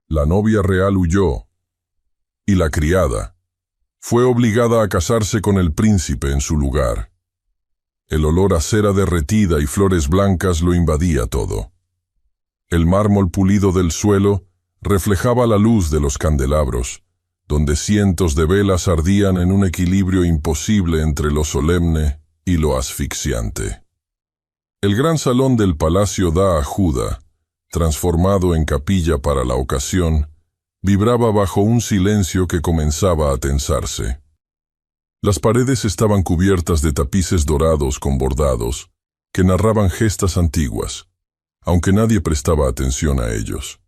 La novia real huyó, y la criada fue obligada a casarse con el príncipe en su lugar. El olor a cera derretida y flores blancas lo invadía todo. El mármol pulido del suelo reflejaba la luz de los candelabros, donde cientos de velas ardían en un equilibrio imposible entre lo solemne y lo asfixiante. El gran salón del Palacio Da'a Judá, transformado en capilla para la ocasión, vibraba bajo un silencio que comenzaba a tensarse. Las paredes estaban cubiertas de tapices dorados con bordados que narraban gestas antiguas, aunque nadie prestaba atención a ellos.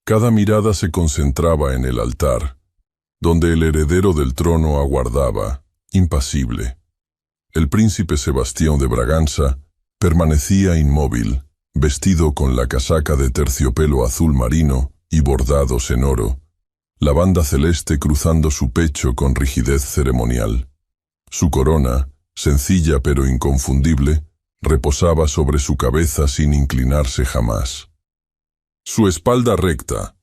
Cada mirada se concentraba en el altar, donde el heredero del trono aguardaba, impasible. El príncipe Sebastián de Braganza permanecía inmóvil, vestido con la casaca de terciopelo azul marino y bordados en oro, la banda celeste cruzando su pecho con rigidez ceremonial. Su corona, sencilla pero inconfundible, reposaba sobre su cabeza sin inclinarse jamás. Su espalda recta,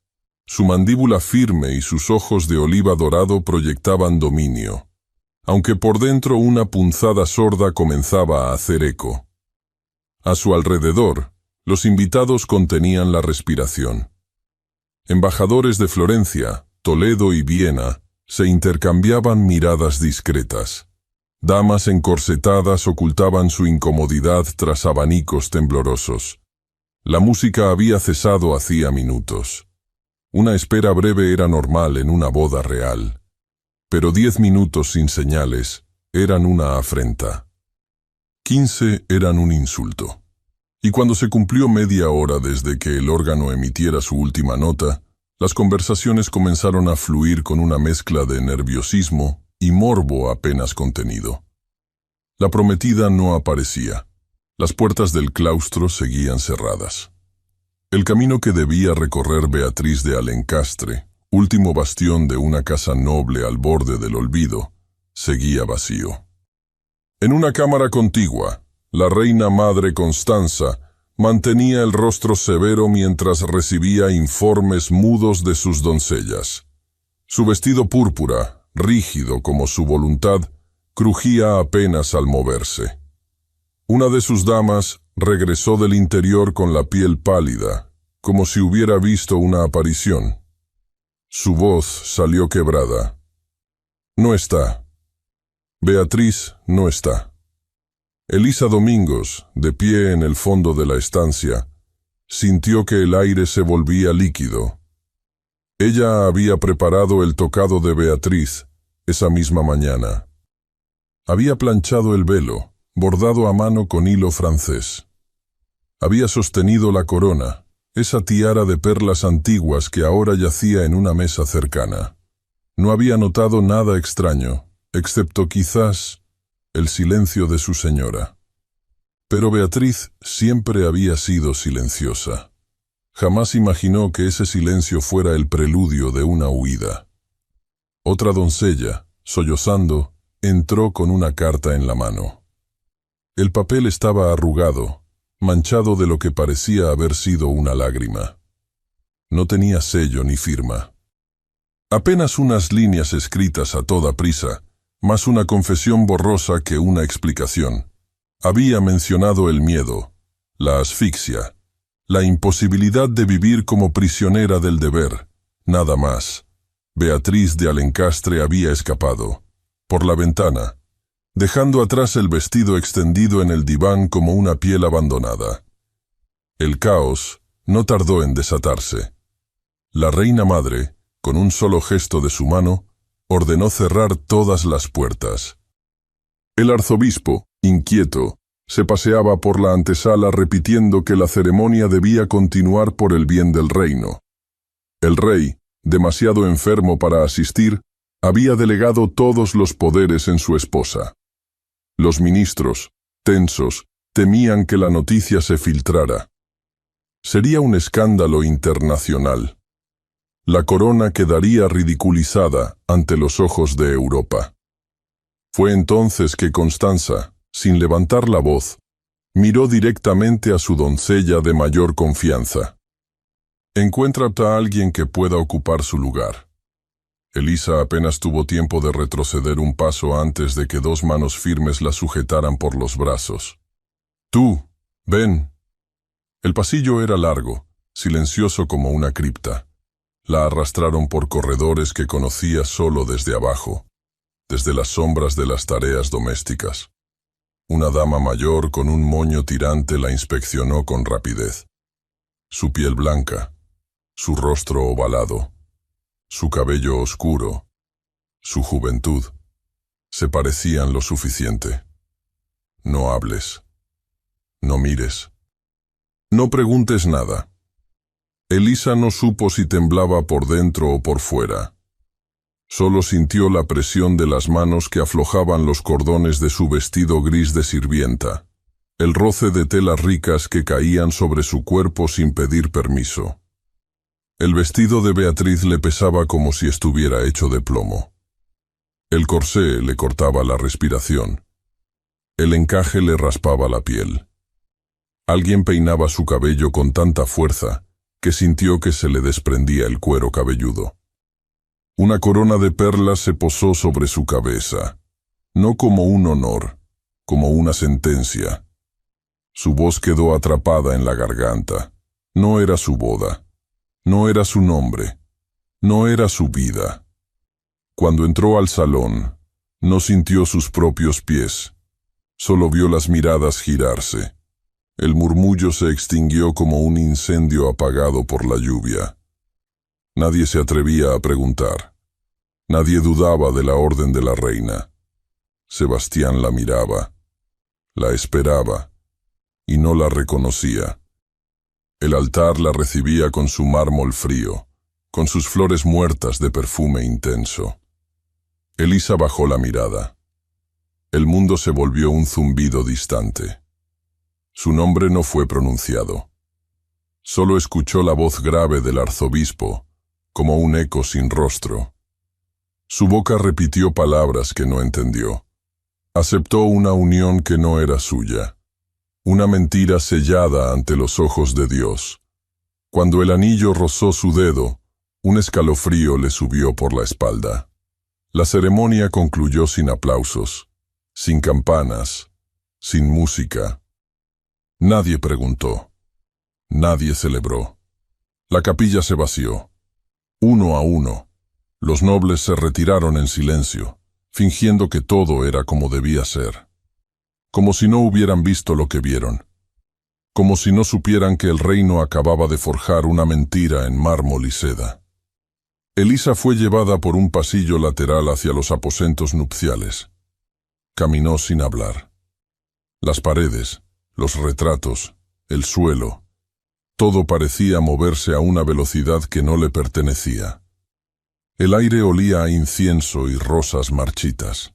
su mandíbula firme y sus ojos de oliva dorado proyectaban dominio, aunque por dentro una punzada sorda comenzaba a hacer eco. A su alrededor, los invitados contenían la respiración. Embajadores de Florencia, Toledo y Viena se intercambiaban miradas discretas. Damas encorsetadas ocultaban su incomodidad tras abanicos temblorosos. La música había cesado hacía minutos. Una espera breve era normal en una boda real, pero 10 minutos sin señales eran una afrenta. 15 eran un insulto. Y cuando se cumplió media hora desde que el órgano emitiera su última nota, las conversaciones comenzaron a fluir con una mezcla de nerviosismo y morbo apenas contenido. La prometida no aparecía. Las puertas del claustro seguían cerradas. El camino que debía recorrer Beatriz de Alencastre, último bastión de una casa noble al borde del olvido, seguía vacío. En una cámara contigua, la reina madre Constanza mantenía el rostro severo mientras recibía informes mudos de sus doncellas. Su vestido púrpura, rígido como su voluntad, crujía apenas al moverse. Una de sus damas regresó del interior con la piel pálida, como si hubiera visto una aparición. Su voz salió quebrada. No está. Beatriz no está. Elisa Domingos, de pie en el fondo de la estancia, sintió que el aire se volvía líquido. Ella había preparado el tocado de Beatriz esa misma mañana. Había planchado el velo, bordado a mano con hilo francés. Había sostenido la corona, esa tiara de perlas antiguas que ahora yacía en una mesa cercana. No había notado nada extraño, excepto quizás el silencio de su señora. Pero Beatriz siempre había sido silenciosa. Jamás imaginó que ese silencio fuera el preludio de una huida. Otra doncella, sollozando, entró con una carta en la mano. El papel estaba arrugado, manchado de lo que parecía haber sido una lágrima. No tenía sello ni firma. Apenas unas líneas escritas a toda prisa, más una confesión borrosa que una explicación. Había mencionado el miedo, la asfixia, la imposibilidad de vivir como prisionera del deber, nada más. Beatriz de Alencastre había escapado, por la ventana, dejando atrás el vestido extendido en el diván como una piel abandonada. El caos no tardó en desatarse. La reina madre, con un solo gesto de su mano, ordenó cerrar todas las puertas. El arzobispo, inquieto, se paseaba por la antesala repitiendo que la ceremonia debía continuar por el bien del reino. El rey, demasiado enfermo para asistir, había delegado todos los poderes en su esposa. Los ministros, tensos, temían que la noticia se filtrara. Sería un escándalo internacional. La corona quedaría ridiculizada ante los ojos de Europa. Fue entonces que Constanza, sin levantar la voz, miró directamente a su doncella de mayor confianza. Encuentra a alguien que pueda ocupar su lugar. Elisa apenas tuvo tiempo de retroceder un paso antes de que dos manos firmes la sujetaran por los brazos. «Tú, ven». El pasillo era largo, silencioso como una cripta. La arrastraron por corredores que conocía solo desde abajo, desde las sombras de las tareas domésticas. Una dama mayor con un moño tirante la inspeccionó con rapidez. Su piel blanca, su rostro ovalado, su cabello oscuro, su juventud, se parecían lo suficiente. No hables. No mires. No preguntes nada. Elisa no supo si temblaba por dentro o por fuera. Solo sintió la presión de las manos que aflojaban los cordones de su vestido gris de sirvienta, el roce de telas ricas que caían sobre su cuerpo sin pedir permiso. El vestido de Beatriz le pesaba como si estuviera hecho de plomo. El corsé le cortaba la respiración. El encaje le raspaba la piel. Alguien peinaba su cabello con tanta fuerza que sintió que se le desprendía el cuero cabelludo. Una corona de perlas se posó sobre su cabeza, no como un honor, como una sentencia. Su voz quedó atrapada en la garganta. No era su boda. No era su nombre, no era su vida. Cuando entró al salón, no sintió sus propios pies, solo vio las miradas girarse. El murmullo se extinguió como un incendio apagado por la lluvia. Nadie se atrevía a preguntar. Nadie dudaba de la orden de la reina. Sebastián la miraba, la esperaba, y no la reconocía. El altar la recibía con su mármol frío, con sus flores muertas de perfume intenso. Elisa bajó la mirada. El mundo se volvió un zumbido distante. Su nombre no fue pronunciado. Solo escuchó la voz grave del arzobispo, como un eco sin rostro. Su boca repitió palabras que no entendió. Aceptó una unión que no era suya. Una mentira sellada ante los ojos de Dios. Cuando el anillo rozó su dedo, un escalofrío le subió por la espalda. La ceremonia concluyó sin aplausos, sin campanas, sin música. Nadie preguntó. Nadie celebró. La capilla se vació. Uno a uno, los nobles se retiraron en silencio, fingiendo que todo era como debía ser. Como si no hubieran visto lo que vieron. Como si no supieran que el reino acababa de forjar una mentira en mármol y seda. Elisa fue llevada por un pasillo lateral hacia los aposentos nupciales. Caminó sin hablar. Las paredes, los retratos, el suelo, todo parecía moverse a una velocidad que no le pertenecía. El aire olía a incienso y rosas marchitas.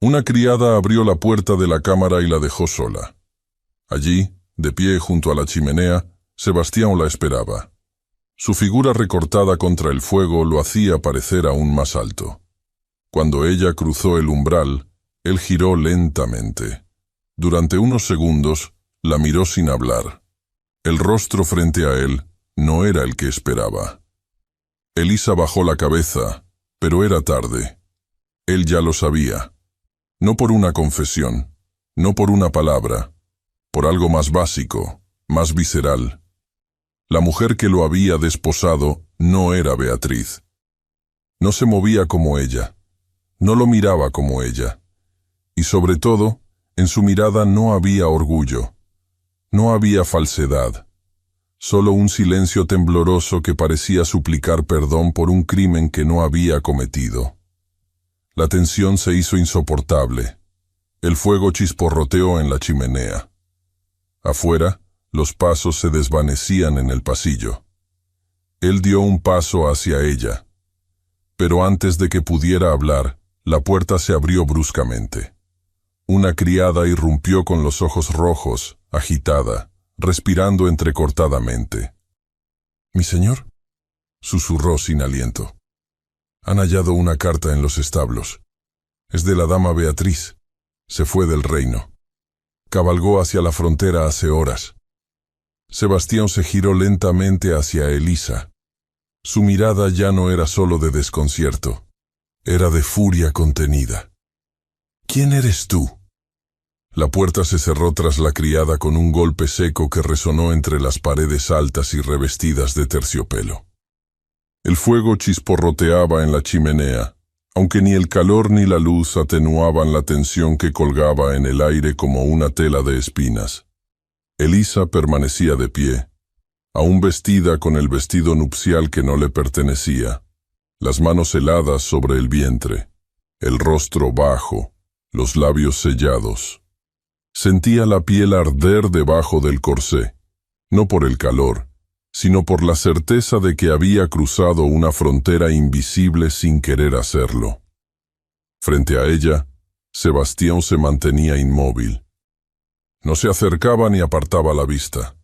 Una criada abrió la puerta de la cámara y la dejó sola. Allí, de pie junto a la chimenea, Sebastián la esperaba. Su figura recortada contra el fuego lo hacía parecer aún más alto. Cuando ella cruzó el umbral, él giró lentamente. Durante unos segundos, la miró sin hablar. El rostro frente a él no era el que esperaba. Elisa bajó la cabeza, pero era tarde. Él ya lo sabía. No por una confesión, no por una palabra, por algo más básico, más visceral. La mujer que lo había desposado no era Beatriz. No se movía como ella, no lo miraba como ella, y sobre todo, en su mirada no había orgullo, no había falsedad, solo un silencio tembloroso que parecía suplicar perdón por un crimen que no había cometido. La tensión se hizo insoportable. El fuego chisporroteó en la chimenea. Afuera, los pasos se desvanecían en el pasillo. Él dio un paso hacia ella. Pero antes de que pudiera hablar, la puerta se abrió bruscamente. Una criada irrumpió con los ojos rojos, agitada, respirando entrecortadamente. «¿Mi señor?», susurró sin aliento. «Han hallado una carta en los establos. Es de la dama Beatriz. Se fue del reino. Cabalgó hacia la frontera hace horas». Sebastián se giró lentamente hacia Elisa. Su mirada ya no era solo de desconcierto, era de furia contenida. «¿Quién eres tú?». La puerta se cerró tras la criada con un golpe seco que resonó entre las paredes altas y revestidas de terciopelo. El fuego chisporroteaba en la chimenea, aunque ni el calor ni la luz atenuaban la tensión que colgaba en el aire como una tela de espinas. Elisa permanecía de pie, aún vestida con el vestido nupcial que no le pertenecía, las manos heladas sobre el vientre, el rostro bajo, los labios sellados. Sentía la piel arder debajo del corsé, no por el calor, sino por la certeza de que había cruzado una frontera invisible sin querer hacerlo. Frente a ella, Sebastián se mantenía inmóvil. No se acercaba ni apartaba la vista.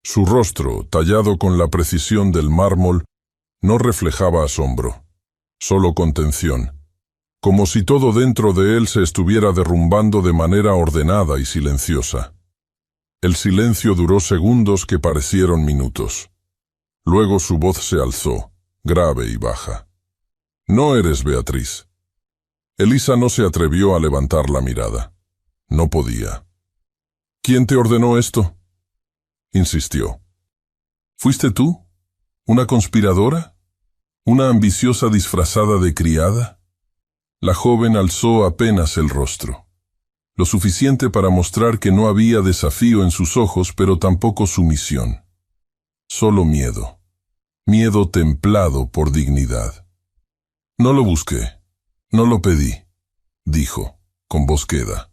Su rostro, tallado con la precisión del mármol, no reflejaba asombro, solo contención, como si todo dentro de él se estuviera derrumbando de manera ordenada y silenciosa. El silencio duró segundos que parecieron minutos. Luego su voz se alzó, grave y baja. «No eres Beatriz». Elisa no se atrevió a levantar la mirada. No podía. «¿Quién te ordenó esto?», insistió. «¿Fuiste tú? ¿Una conspiradora? ¿Una ambiciosa disfrazada de criada?». La joven alzó apenas el rostro, lo suficiente para mostrar que no había desafío en sus ojos, pero tampoco sumisión. Solo miedo. Miedo templado por dignidad. «No lo busqué, no lo pedí», dijo, con voz queda.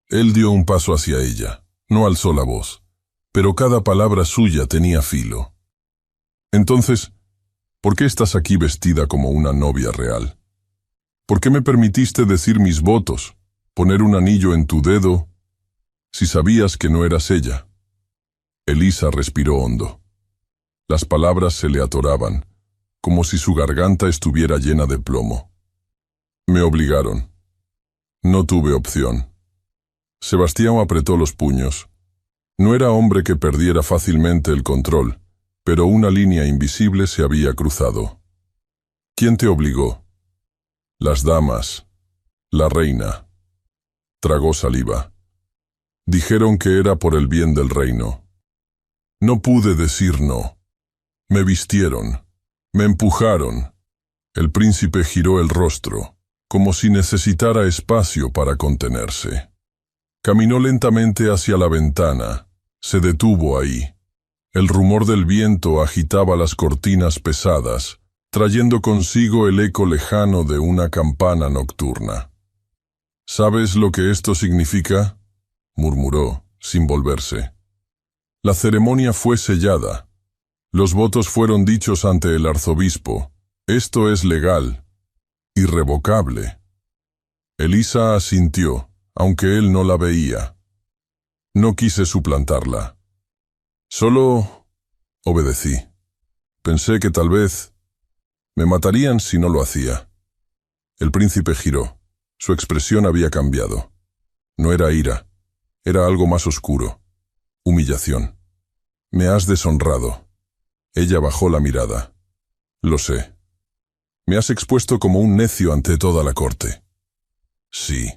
Él dio un paso hacia ella, no alzó la voz, pero cada palabra suya tenía filo. «Entonces, ¿por qué estás aquí vestida como una novia real? ¿Por qué me permitiste decir mis votos, poner un anillo en tu dedo, si sabías que no eras ella?» Elisa respiró hondo. Las palabras se le atoraban, como si su garganta estuviera llena de plomo. «Me obligaron. No tuve opción». Sebastián apretó los puños. No era hombre que perdiera fácilmente el control, pero una línea invisible se había cruzado. «¿Quién te obligó?». «Las damas. La reina». Tragó saliva. «Dijeron que era por el bien del reino». «No pude decir no. Me vistieron. Me empujaron». El príncipe giró el rostro, como si necesitara espacio para contenerse. Caminó lentamente hacia la ventana. Se detuvo ahí. El rumor del viento agitaba las cortinas pesadas, trayendo consigo el eco lejano de una campana nocturna. «¿Sabes lo que esto significa?», murmuró, sin volverse. La ceremonia fue sellada. Los votos fueron dichos ante el arzobispo. «Esto es legal, irrevocable». Elisa asintió, aunque él no la veía. No quise suplantarla. Solo obedecí. Pensé que tal vez me matarían si no lo hacía. El príncipe giró. Su expresión había cambiado. No era ira. Era algo más oscuro. Humillación. «Me has deshonrado». Ella bajó la mirada. «Lo sé. Me has expuesto como un necio ante toda la corte». «Sí».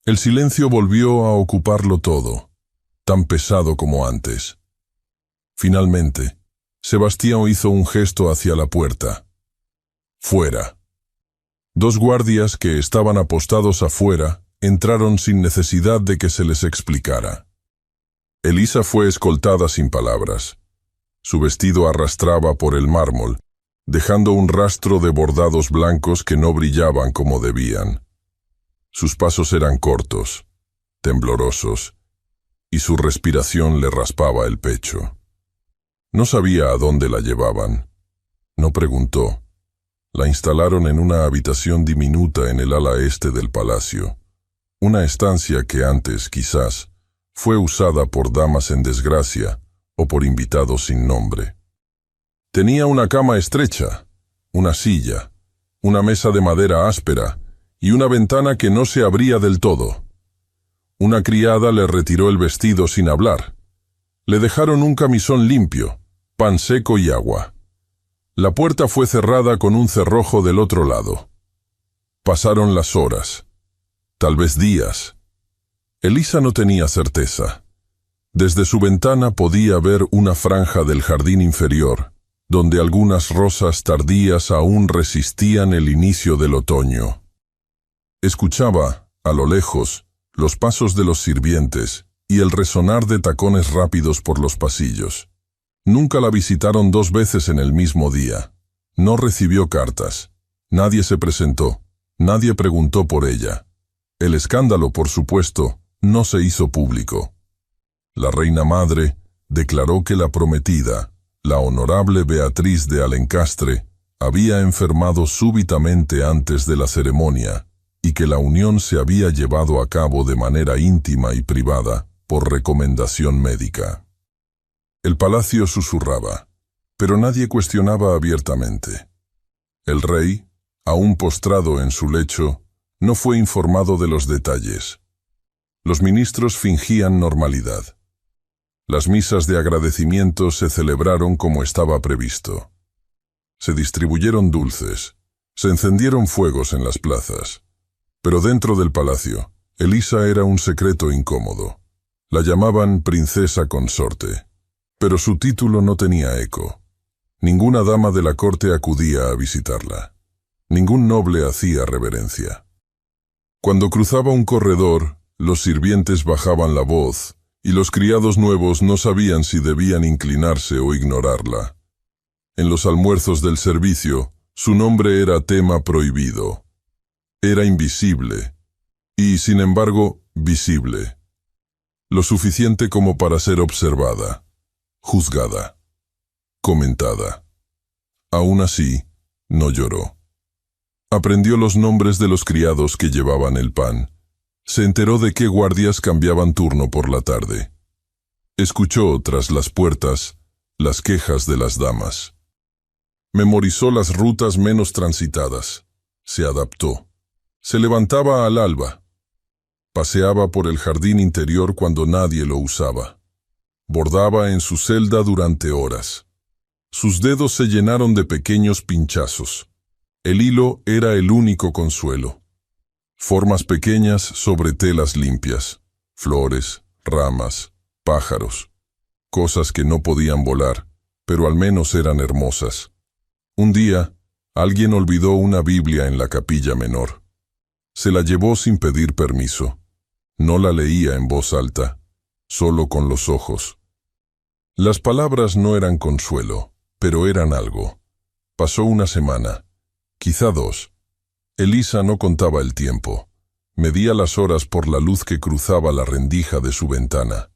El silencio volvió a ocuparlo todo, tan pesado como antes. Finalmente, Sebastián hizo un gesto hacia la puerta. «Fuera». Dos guardias que estaban apostados afuera entraron sin necesidad de que se les explicara. Elisa fue escoltada sin palabras. Su vestido arrastraba por el mármol, dejando un rastro de bordados blancos que no brillaban como debían. Sus pasos eran cortos, temblorosos, y su respiración le raspaba el pecho. No sabía a dónde la llevaban. No preguntó. La instalaron en una habitación diminuta en el ala este del palacio, una estancia que antes, quizás, fue usada por damas en desgracia o por invitados sin nombre. Tenía una cama estrecha, una silla, una mesa de madera áspera y una ventana que no se abría del todo. Una criada le retiró el vestido sin hablar. Le dejaron un camisón limpio, pan seco y agua. La puerta fue cerrada con un cerrojo del otro lado. Pasaron las horas, tal vez días. Elisa no tenía certeza. Desde su ventana podía ver una franja del jardín inferior, donde algunas rosas tardías aún resistían el inicio del otoño. Escuchaba, a lo lejos, los pasos de los sirvientes y el resonar de tacones rápidos por los pasillos. Nunca la visitaron 2 veces en el mismo día. No recibió cartas. Nadie se presentó. Nadie preguntó por ella. El escándalo, por supuesto, no se hizo público. La reina madre declaró que la prometida, la honorable Beatriz de Alencastre, había enfermado súbitamente antes de la ceremonia y que la unión se había llevado a cabo de manera íntima y privada por recomendación médica. El palacio susurraba, pero nadie cuestionaba abiertamente. El rey, aún postrado en su lecho, no fue informado de los detalles. Los ministros fingían normalidad. Las misas de agradecimiento se celebraron como estaba previsto. Se distribuyeron dulces, se encendieron fuegos en las plazas. Pero dentro del palacio, Elisa era un secreto incómodo. La llamaban princesa consorte, pero su título no tenía eco. Ninguna dama de la corte acudía a visitarla. Ningún noble hacía reverencia. Cuando cruzaba un corredor, los sirvientes bajaban la voz, y los criados nuevos no sabían si debían inclinarse o ignorarla. En los almuerzos del servicio, su nombre era tema prohibido. Era invisible, y, sin embargo, visible. Lo suficiente como para ser observada, juzgada, comentada. Aún así, no lloró. Aprendió los nombres de los criados que llevaban el pan. Se enteró de qué guardias cambiaban turno por la tarde. Escuchó, tras las puertas, las quejas de las damas. Memorizó las rutas menos transitadas. Se adaptó. Se levantaba al alba. Paseaba por el jardín interior cuando nadie lo usaba. Bordaba en su celda durante horas. Sus dedos se llenaron de pequeños pinchazos. El hilo era el único consuelo. Formas pequeñas sobre telas limpias, flores, ramas, pájaros, cosas que no podían volar, pero al menos eran hermosas. Un día, alguien olvidó una Biblia en la capilla menor. Se la llevó sin pedir permiso. No la leía en voz alta, solo con los ojos. Las palabras no eran consuelo, pero eran algo. Pasó una semana, quizá 2. Elisa no contaba el tiempo. Medía las horas por la luz que cruzaba la rendija de su ventana.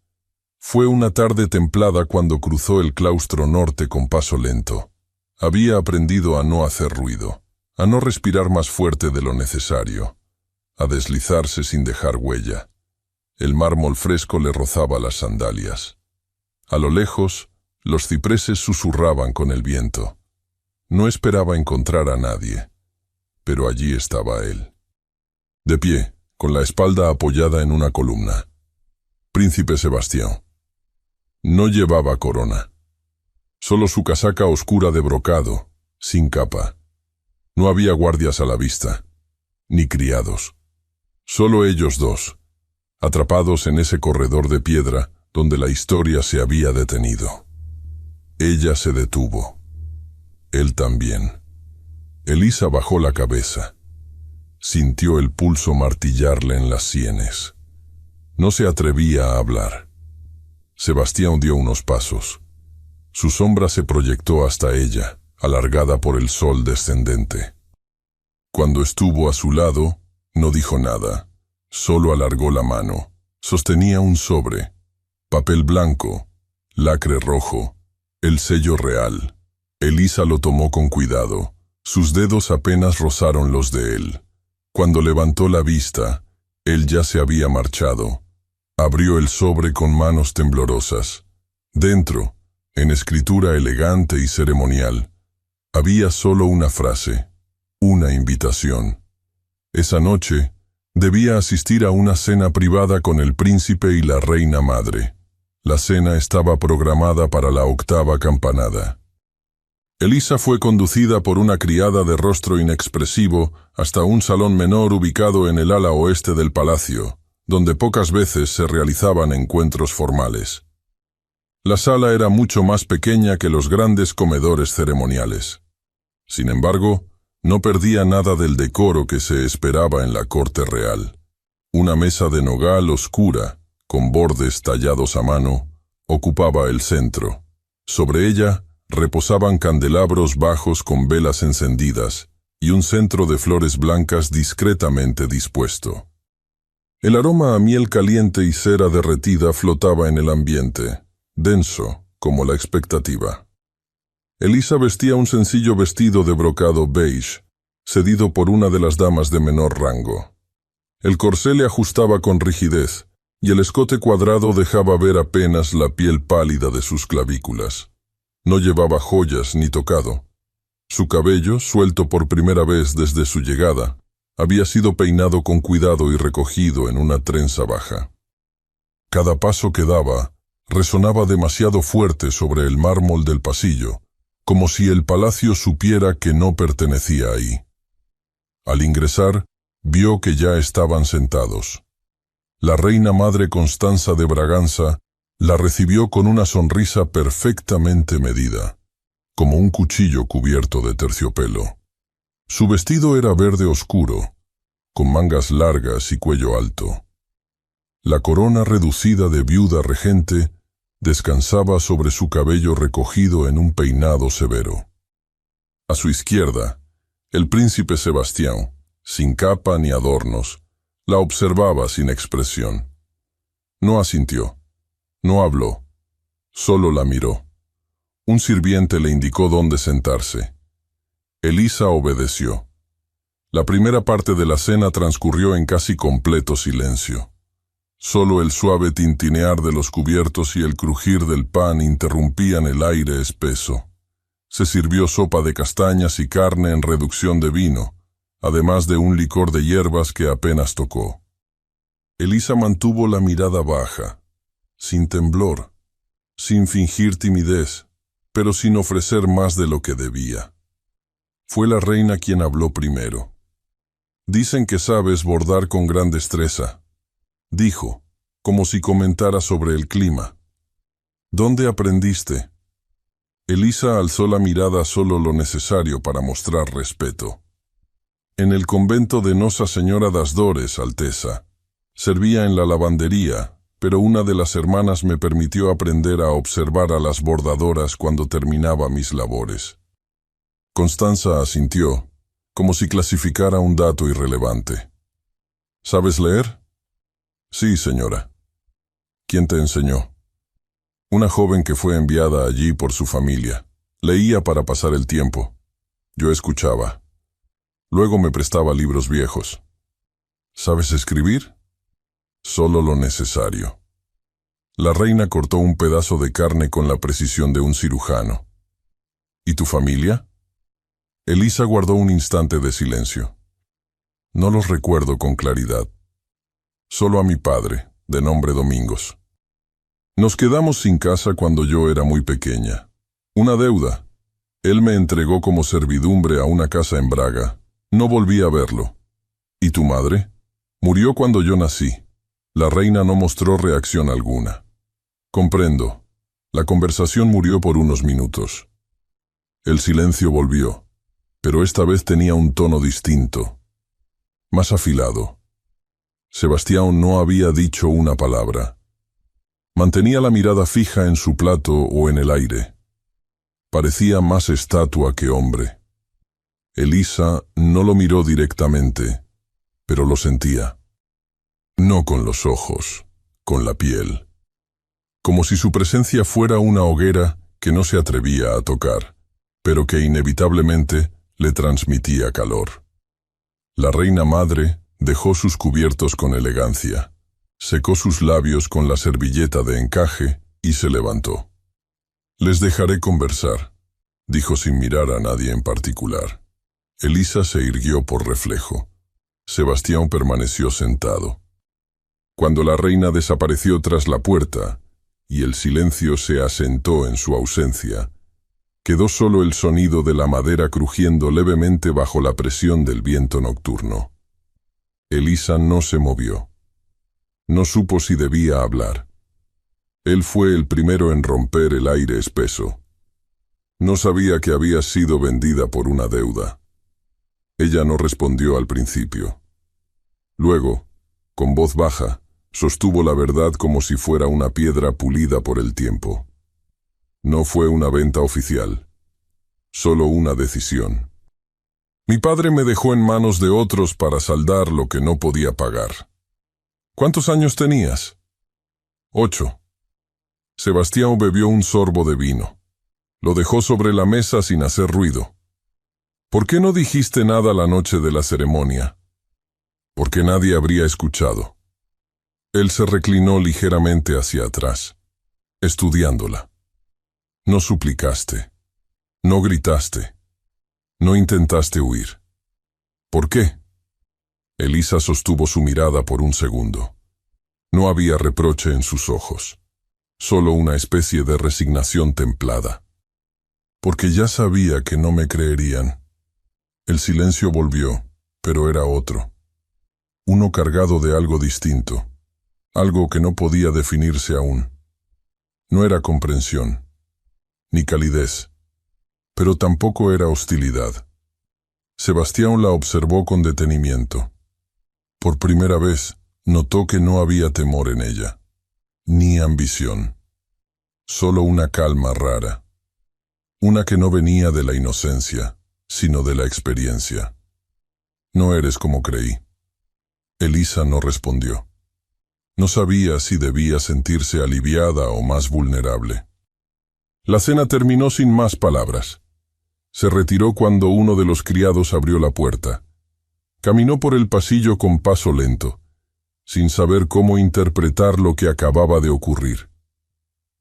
Fue una tarde templada cuando cruzó el claustro norte con paso lento. Había aprendido a no hacer ruido, a no respirar más fuerte de lo necesario, a deslizarse sin dejar huella. El mármol fresco le rozaba las sandalias. A lo lejos, los cipreses susurraban con el viento. No esperaba encontrar a nadie, pero allí estaba él. De pie, con la espalda apoyada en una columna. Príncipe Sebastián. No llevaba corona. Solo su casaca oscura de brocado, sin capa. No había guardias a la vista, ni criados. Solo ellos 2, atrapados en ese corredor de piedra donde la historia se había detenido. Ella se detuvo. Él también. Elisa bajó la cabeza. Sintió el pulso martillarle en las sienes. No se atrevía a hablar. Sebastián dio unos pasos. Su sombra se proyectó hasta ella, alargada por el sol descendente. Cuando estuvo a su lado, no dijo nada. Solo alargó la mano. Sostenía un sobre. Papel blanco, lacre rojo, el sello real. Elisa lo tomó con cuidado. Sus dedos apenas rozaron los de él. Cuando levantó la vista, él ya se había marchado. Abrió el sobre con manos temblorosas. Dentro, en escritura elegante y ceremonial, había solo una frase, una invitación. Esa noche, debía asistir a una cena privada con el príncipe y la reina madre. La cena estaba programada para la 8ª campanada. Elisa fue conducida por una criada de rostro inexpresivo hasta un salón menor ubicado en el ala oeste del palacio, donde pocas veces se realizaban encuentros formales. La sala era mucho más pequeña que los grandes comedores ceremoniales. Sin embargo, no perdía nada del decoro que se esperaba en la corte real. Una mesa de nogal oscura, con bordes tallados a mano, ocupaba el centro. Sobre ella reposaban candelabros bajos con velas encendidas y un centro de flores blancas discretamente dispuesto. El aroma a miel caliente y cera derretida flotaba en el ambiente, denso como la expectativa. Elisa vestía un sencillo vestido de brocado beige, cedido por una de las damas de menor rango. El corsé le ajustaba con rigidez, y el escote cuadrado dejaba ver apenas la piel pálida de sus clavículas. No llevaba joyas ni tocado. Su cabello, suelto por primera vez desde su llegada, había sido peinado con cuidado y recogido en una trenza baja. Cada paso que daba resonaba demasiado fuerte sobre el mármol del pasillo, como si el palacio supiera que no pertenecía ahí. Al ingresar, vio que ya estaban sentados. La reina madre Constanza de Braganza la recibió con una sonrisa perfectamente medida, como un cuchillo cubierto de terciopelo. Su vestido era verde oscuro, con mangas largas y cuello alto. La corona reducida de viuda regente descansaba sobre su cabello recogido en un peinado severo. A su izquierda, el príncipe Sebastián, sin capa ni adornos, la observaba sin expresión. No asintió, no habló, solo la miró. Un sirviente le indicó dónde sentarse. Elisa obedeció. La primera parte de la cena transcurrió en casi completo silencio. Solo el suave tintinear de los cubiertos y el crujir del pan interrumpían el aire espeso. Se sirvió sopa de castañas y carne en reducción de vino, además de un licor de hierbas que apenas tocó. Elisa mantuvo la mirada baja, sin temblor, sin fingir timidez, pero sin ofrecer más de lo que debía. Fue la reina quien habló primero. «Dicen que sabes bordar con gran destreza», dijo, como si comentara sobre el clima. «¿Dónde aprendiste?» Elisa alzó la mirada solo lo necesario para mostrar respeto. «En el convento de Nosa Señora das Dores, Alteza. Servía en la lavandería, pero una de las hermanas me permitió aprender a observar a las bordadoras cuando terminaba mis labores». Constanza asintió, como si clasificara un dato irrelevante. «¿Sabes leer?» «Sí, señora». «¿Quién te enseñó?» «Una joven que fue enviada allí por su familia. Leía para pasar el tiempo. Yo escuchaba. Luego me prestaba libros viejos». «¿Sabes escribir?» «Solo lo necesario». La reina cortó un pedazo de carne con la precisión de un cirujano. «¿Y tu familia?» Elisa guardó un instante de silencio. «No los recuerdo con claridad. Solo a mi padre, de nombre Domingos. Nos quedamos sin casa cuando yo era muy pequeña. Una deuda. Él me entregó como servidumbre a una casa en Braga. No volví a verlo». «¿Y tu madre?» «Murió cuando yo nací». La reina no mostró reacción alguna. «Comprendo». La conversación murió por unos minutos. El silencio volvió, pero esta vez tenía un tono distinto, más afilado. Sebastián no había dicho una palabra. Mantenía la mirada fija en su plato o en el aire. Parecía más estatua que hombre. Elisa no lo miró directamente, pero lo sentía. No con los ojos, con la piel. Como si su presencia fuera una hoguera que no se atrevía a tocar, pero que inevitablemente le transmitía calor. La reina madre dejó sus cubiertos con elegancia, secó sus labios con la servilleta de encaje y se levantó. «Les dejaré conversar», dijo sin mirar a nadie en particular. Elisa se irguió por reflejo. Sebastián permaneció sentado. Cuando la reina desapareció tras la puerta, y el silencio se asentó en su ausencia. Quedó solo el sonido de la madera crujiendo levemente bajo la presión del viento nocturno. Elisa no se movió. No supo si debía hablar. Él fue el primero en romper el aire espeso. No sabía que había sido vendida por una deuda. Ella no respondió al principio. Luego, con voz baja, sostuvo la verdad como si fuera una piedra pulida por el tiempo. No fue una venta oficial, solo una decisión. Mi padre me dejó en manos de otros para saldar lo que no podía pagar. ¿Cuántos años tenías? 8. Sebastián bebió un sorbo de vino. Lo dejó sobre la mesa sin hacer ruido. ¿Por qué no dijiste nada la noche de la ceremonia? Porque nadie habría escuchado. Él se reclinó ligeramente hacia atrás, estudiándola. No suplicaste. No gritaste. No intentaste huir. ¿Por qué? Elisa sostuvo su mirada por un segundo. No había reproche en sus ojos, solo una especie de resignación templada. Porque ya sabía que no me creerían. El silencio volvió, pero era otro. Uno cargado de algo distinto, algo que no podía definirse aún. No era comprensión, ni calidez, pero tampoco era hostilidad. Sebastián la observó con detenimiento. Por primera vez, notó que no había temor en ella, ni ambición, solo una calma rara. Una que no venía de la inocencia, sino de la experiencia. No eres como creí. Elisa no respondió. No sabía si debía sentirse aliviada o más vulnerable. La cena terminó sin más palabras. Se retiró cuando uno de los criados abrió la puerta. Caminó por el pasillo con paso lento, sin saber cómo interpretar lo que acababa de ocurrir.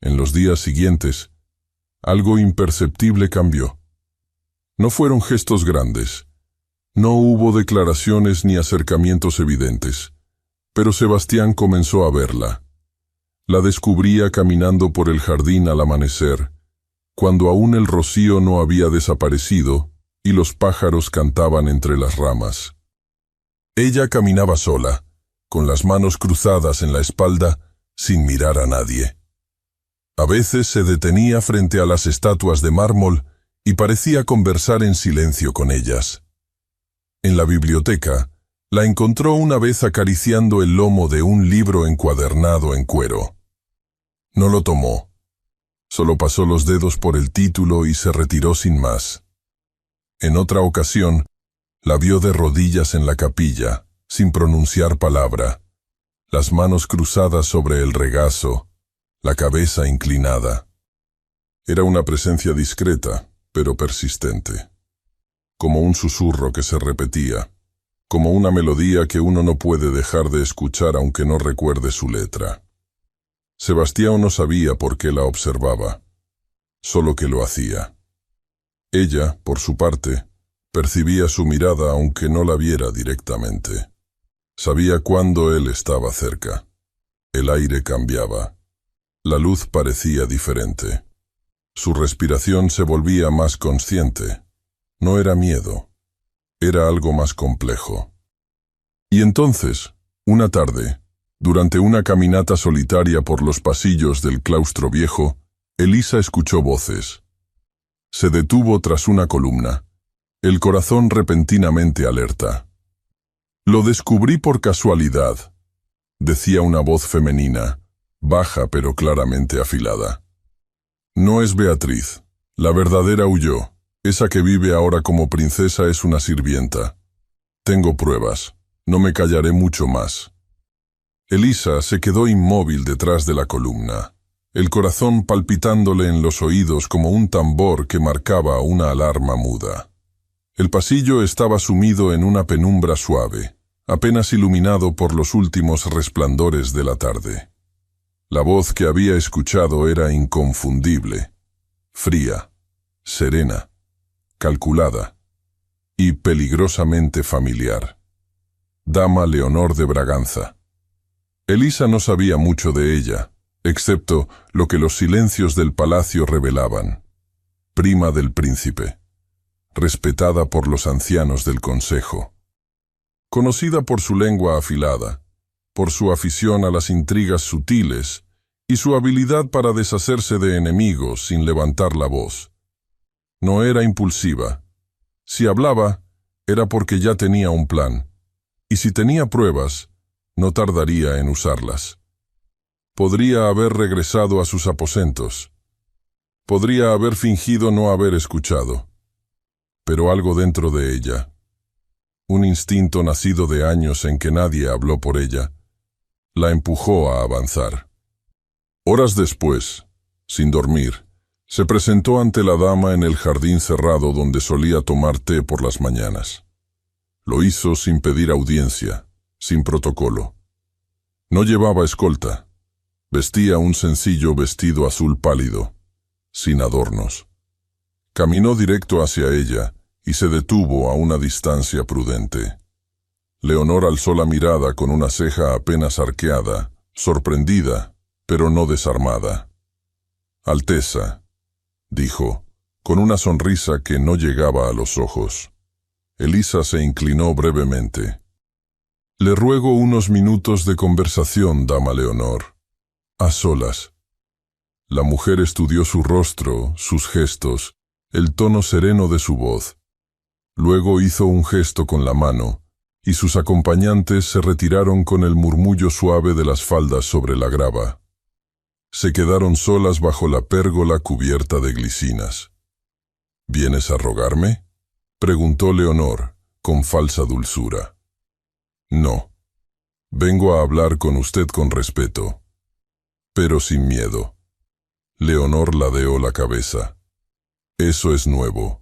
En los días siguientes, algo imperceptible cambió. No fueron gestos grandes. No hubo declaraciones ni acercamientos evidentes. Pero Sebastián comenzó a verla. La descubría caminando por el jardín al amanecer, cuando aún el rocío no había desaparecido y los pájaros cantaban entre las ramas. Ella caminaba sola, con las manos cruzadas en la espalda, sin mirar a nadie. A veces se detenía frente a las estatuas de mármol y parecía conversar en silencio con ellas. En la biblioteca, la encontró una vez acariciando el lomo de un libro encuadernado en cuero. No lo tomó. Solo pasó los dedos por el título y se retiró sin más. En otra ocasión, la vio de rodillas en la capilla, sin pronunciar palabra, las manos cruzadas sobre el regazo, la cabeza inclinada. Era una presencia discreta, pero persistente. Como un susurro que se repetía, como una melodía que uno no puede dejar de escuchar aunque no recuerde su letra. Sebastián no sabía por qué la observaba, solo que lo hacía. Ella, por su parte, percibía su mirada aunque no la viera directamente. Sabía cuándo él estaba cerca. El aire cambiaba. La luz parecía diferente. Su respiración se volvía más consciente. No era miedo. Era algo más complejo. Y entonces, una tarde, durante una caminata solitaria por los pasillos del claustro viejo, Elisa escuchó voces. Se detuvo tras una columna, el corazón repentinamente alerta. «Lo descubrí por casualidad», decía una voz femenina, baja pero claramente afilada. «No es Beatriz. La verdadera huyó. Esa que vive ahora como princesa es una sirvienta. Tengo pruebas. No me callaré mucho más». Elisa se quedó inmóvil detrás de la columna, el corazón palpitándole en los oídos como un tambor que marcaba una alarma muda. El pasillo estaba sumido en una penumbra suave, apenas iluminado por los últimos resplandores de la tarde. La voz que había escuchado era inconfundible, fría, serena, calculada y peligrosamente familiar. Dama Leonor de Braganza. Elisa no sabía mucho de ella, excepto lo que los silencios del palacio revelaban. Prima del príncipe, respetada por los ancianos del consejo. Conocida por su lengua afilada, por su afición a las intrigas sutiles y su habilidad para deshacerse de enemigos sin levantar la voz. No era impulsiva. Si hablaba, era porque ya tenía un plan, y si tenía pruebas, no tardaría en usarlas. Podría haber regresado a sus aposentos. Podría haber fingido no haber escuchado. Pero algo dentro de ella, un instinto nacido de años en que nadie habló por ella, la empujó a avanzar. Horas después, sin dormir, se presentó ante la dama en el jardín cerrado donde solía tomar té por las mañanas. Lo hizo sin pedir audiencia, sin protocolo. No llevaba escolta. Vestía un sencillo vestido azul pálido, sin adornos. Caminó directo hacia ella y se detuvo a una distancia prudente. Leonor alzó la mirada con una ceja apenas arqueada, sorprendida, pero no desarmada. «Alteza», dijo, con una sonrisa que no llegaba a los ojos. Elisa se inclinó brevemente. «Le ruego unos minutos de conversación, dama Leonor. A solas». La mujer estudió su rostro, sus gestos, el tono sereno de su voz. Luego hizo un gesto con la mano, y sus acompañantes se retiraron con el murmullo suave de las faldas sobre la grava. Se quedaron solas bajo la pérgola cubierta de glicinas. «¿Vienes a rogarme?», preguntó Leonor, con falsa dulzura. «No. Vengo a hablar con usted con respeto, pero sin miedo». Leonor ladeó la cabeza. «Eso es nuevo».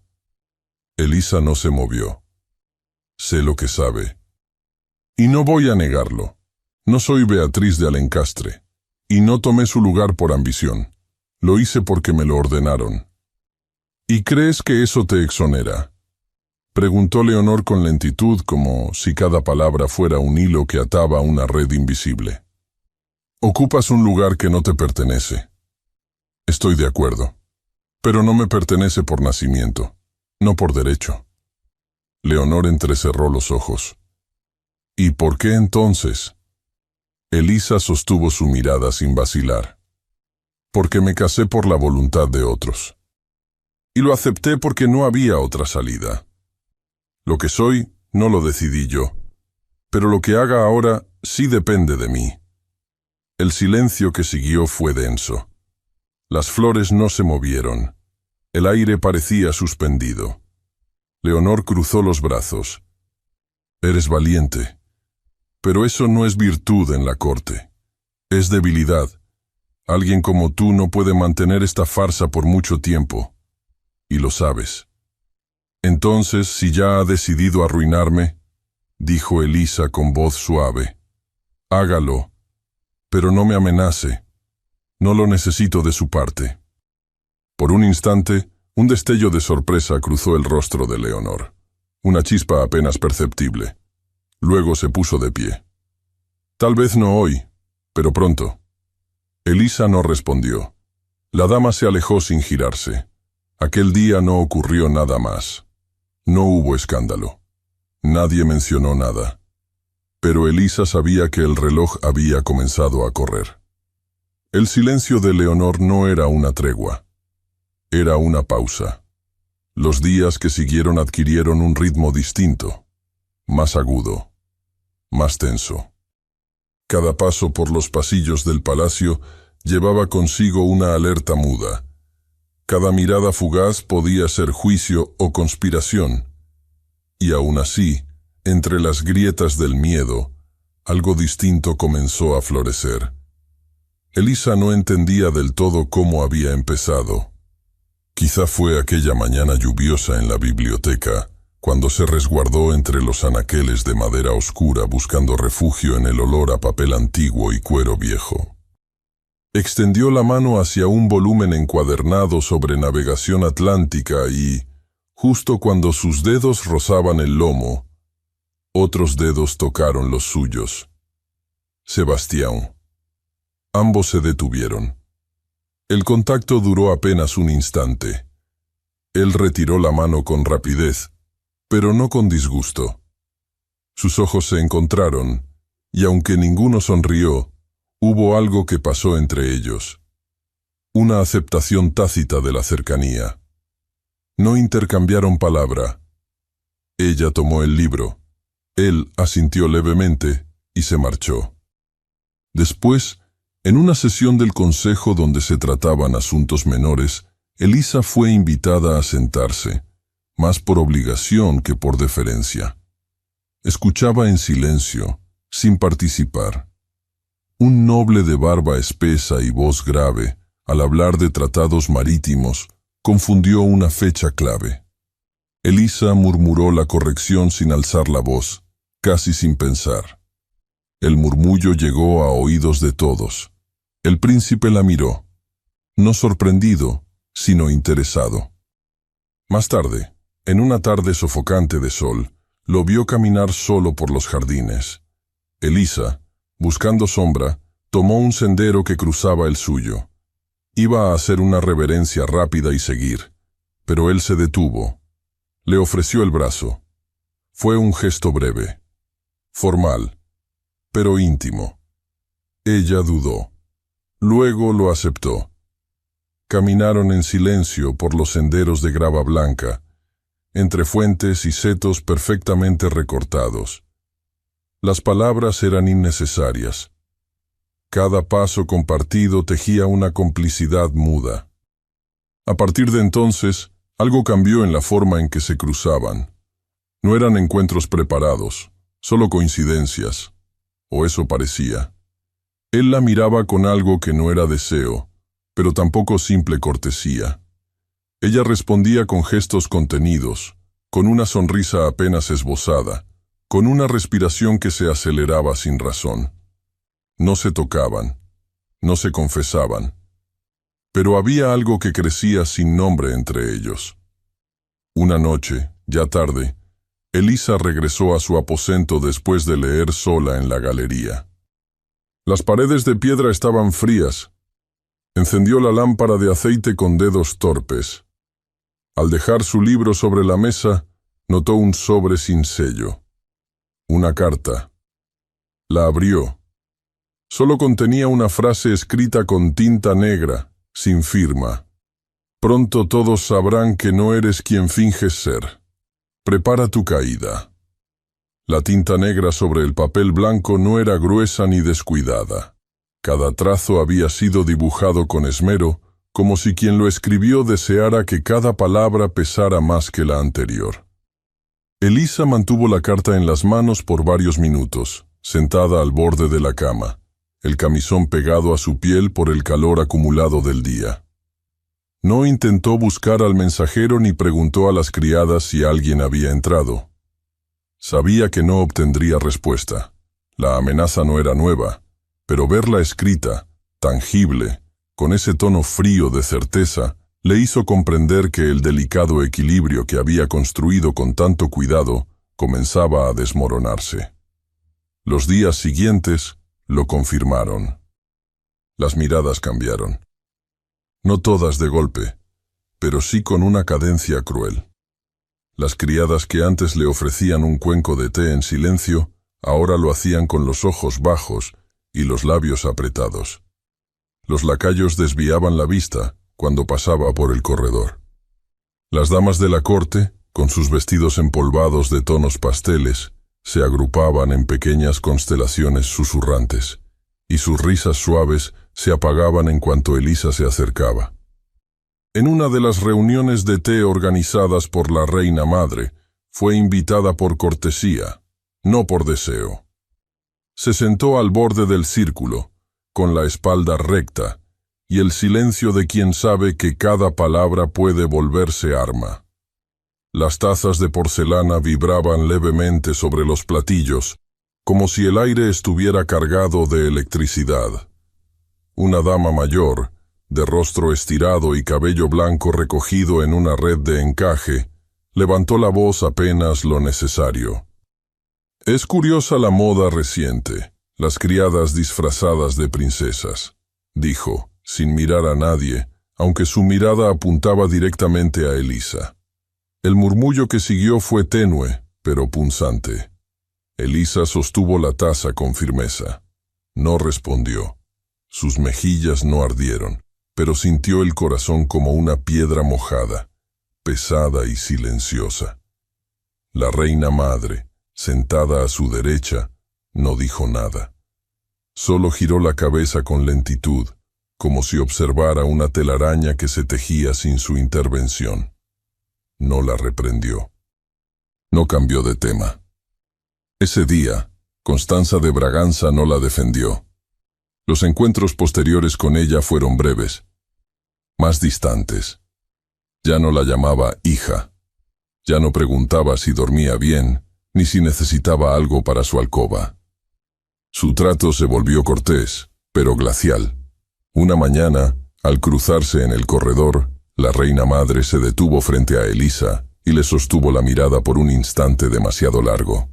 Elisa no se movió. «Sé lo que sabe. Y no voy a negarlo. No soy Beatriz de Alencastre, y no tomé su lugar por ambición. Lo hice porque me lo ordenaron». «¿Y crees que eso te exonera?», preguntó Leonor con lentitud, como si cada palabra fuera un hilo que ataba una red invisible. «Ocupas un lugar que no te pertenece». «Estoy de acuerdo, pero no me pertenece por nacimiento, no por derecho». Leonor entrecerró los ojos. «¿Y por qué entonces?». Elisa sostuvo su mirada sin vacilar. «Porque me casé por la voluntad de otros. Y lo acepté porque no había otra salida. Lo que soy, no lo decidí yo, pero lo que haga ahora sí depende de mí». El silencio que siguió fue denso. Las flores no se movieron. El aire parecía suspendido. Leonor cruzó los brazos. «Eres valiente. Pero eso no es virtud en la corte. Es debilidad. Alguien como tú no puede mantener esta farsa por mucho tiempo. Y lo sabes». «Entonces, si ya ha decidido arruinarme», dijo Elisa con voz suave, «hágalo, pero no me amenace. No lo necesito de su parte». Por un instante, un destello de sorpresa cruzó el rostro de Leonor. Una chispa apenas perceptible. Luego se puso de pie. «Tal vez no hoy, pero pronto». Elisa no respondió. La dama se alejó sin girarse. Aquel día no ocurrió nada más. No hubo escándalo. Nadie mencionó nada. Pero Elisa sabía que el reloj había comenzado a correr. El silencio de Leonor no era una tregua. Era una pausa. Los días que siguieron adquirieron un ritmo distinto, más agudo, más tenso. Cada paso por los pasillos del palacio llevaba consigo una alerta muda. Cada mirada fugaz podía ser juicio o conspiración. Y aún así, entre las grietas del miedo, algo distinto comenzó a florecer. Elisa no entendía del todo cómo había empezado. Quizá fue aquella mañana lluviosa en la biblioteca, cuando se resguardó entre los anaqueles de madera oscura buscando refugio en el olor a papel antiguo y cuero viejo. Extendió la mano hacia un volumen encuadernado sobre navegación atlántica y, justo cuando sus dedos rozaban el lomo, otros dedos tocaron los suyos. Sebastián. Ambos se detuvieron. El contacto duró apenas un instante. Él retiró la mano con rapidez, pero no con disgusto. Sus ojos se encontraron, y aunque ninguno sonrió, hubo algo que pasó entre ellos. Una aceptación tácita de la cercanía. No intercambiaron palabra. Ella tomó el libro. Él asintió levemente y se marchó. Después, en una sesión del consejo donde se trataban asuntos menores, Elisa fue invitada a sentarse, más por obligación que por deferencia. Escuchaba en silencio, sin participar. Un noble de barba espesa y voz grave, al hablar de tratados marítimos, confundió una fecha clave. Elisa murmuró la corrección sin alzar la voz, casi sin pensar. El murmullo llegó a oídos de todos. El príncipe la miró, no sorprendido, sino interesado. Más tarde, en una tarde sofocante de sol, lo vio caminar solo por los jardines. Elisa, buscando sombra, tomó un sendero que cruzaba el suyo. Iba a hacer una reverencia rápida y seguir, pero él se detuvo. Le ofreció el brazo. Fue un gesto breve, formal, pero íntimo. Ella dudó. Luego lo aceptó. Caminaron en silencio por los senderos de grava blanca, entre fuentes y setos perfectamente recortados. Las palabras eran innecesarias. Cada paso compartido tejía una complicidad muda. A partir de entonces, algo cambió en la forma en que se cruzaban. No eran encuentros preparados, solo coincidencias, o eso parecía. Él la miraba con algo que no era deseo, pero tampoco simple cortesía. Ella respondía con gestos contenidos, con una sonrisa apenas esbozada, con una respiración que se aceleraba sin razón. No se tocaban, no se confesaban, pero había algo que crecía sin nombre entre ellos. Una noche, ya tarde, Elisa regresó a su aposento después de leer sola en la galería. Las paredes de piedra estaban frías. Encendió la lámpara de aceite con dedos torpes. Al dejar su libro sobre la mesa, notó un sobre sin sello. Una carta. La abrió. Solo contenía una frase escrita con tinta negra, sin firma. Pronto todos sabrán que no eres quien finges ser. Prepara tu caída. La tinta negra sobre el papel blanco no era gruesa ni descuidada. Cada trazo había sido dibujado con esmero, como si quien lo escribió deseara que cada palabra pesara más que la anterior. Elisa mantuvo la carta en las manos por varios minutos, sentada al borde de la cama, el camisón pegado a su piel por el calor acumulado del día. No intentó buscar al mensajero ni preguntó a las criadas si alguien había entrado. Sabía que no obtendría respuesta. La amenaza no era nueva, pero verla escrita, tangible, con ese tono frío de certeza, le hizo comprender que el delicado equilibrio que había construido con tanto cuidado comenzaba a desmoronarse. Los días siguientes lo confirmaron. Las miradas cambiaron. No todas de golpe, pero sí con una cadencia cruel. Las criadas que antes le ofrecían un cuenco de té en silencio, ahora lo hacían con los ojos bajos y los labios apretados. Los lacayos desviaban la vista cuando pasaba por el corredor. Las damas de la corte, con sus vestidos empolvados de tonos pasteles, se agrupaban en pequeñas constelaciones susurrantes, y sus risas suaves se apagaban en cuanto Elisa se acercaba. En una de las reuniones de té organizadas por la reina madre, fue invitada por cortesía, no por deseo. Se sentó al borde del círculo, con la espalda recta, y el silencio de quien sabe que cada palabra puede volverse arma. Las tazas de porcelana vibraban levemente sobre los platillos, como si el aire estuviera cargado de electricidad. Una dama mayor, de rostro estirado y cabello blanco recogido en una red de encaje, levantó la voz apenas lo necesario. Es curiosa la moda reciente, las criadas disfrazadas de princesas. dijo, sin mirar a nadie, aunque su mirada apuntaba directamente a Elisa. El murmullo que siguió fue tenue, pero punzante. Elisa sostuvo la taza con firmeza. No respondió. Sus mejillas no ardieron, pero sintió el corazón como una piedra mojada, pesada y silenciosa. La reina madre, sentada a su derecha, no dijo nada. Solo giró la cabeza con lentitud, como si observara una telaraña que se tejía sin su intervención. No la reprendió. No cambió de tema. Ese día, Constanza de Braganza no la defendió. Los encuentros posteriores con ella fueron breves, más distantes. Ya no la llamaba hija. Ya no preguntaba si dormía bien, ni si necesitaba algo para su alcoba. Su trato se volvió cortés, pero glacial. Una mañana, al cruzarse en el corredor, la reina madre se detuvo frente a Elisa y le sostuvo la mirada por un instante demasiado largo.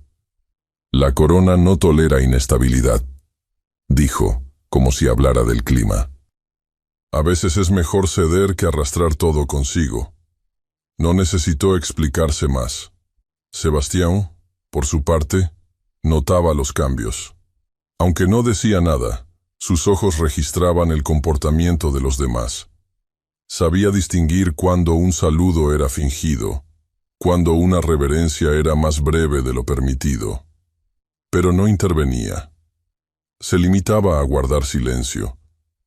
La corona no tolera inestabilidad, dijo, como si hablara del clima. A veces es mejor ceder que arrastrar todo consigo. No necesitó explicarse más. Sebastián, por su parte, notaba los cambios. Aunque no decía nada, sus ojos registraban el comportamiento de los demás. Sabía distinguir cuando un saludo era fingido, cuando una reverencia era más breve de lo permitido. Pero no intervenía. Se limitaba a guardar silencio,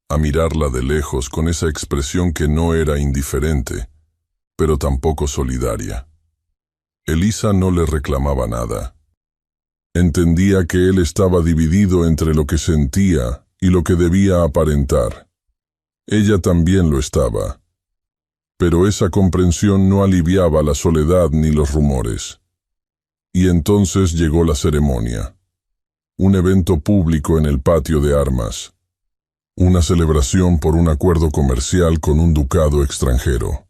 a mirarla de lejos con esa expresión que no era indiferente, pero tampoco solidaria. Elisa no le reclamaba nada. Entendía que él estaba dividido entre lo que sentía y lo que debía aparentar. Ella también lo estaba. Pero esa comprensión no aliviaba la soledad ni los rumores. Y entonces llegó la ceremonia. Un evento público en el patio de armas. Una celebración por un acuerdo comercial con un ducado extranjero.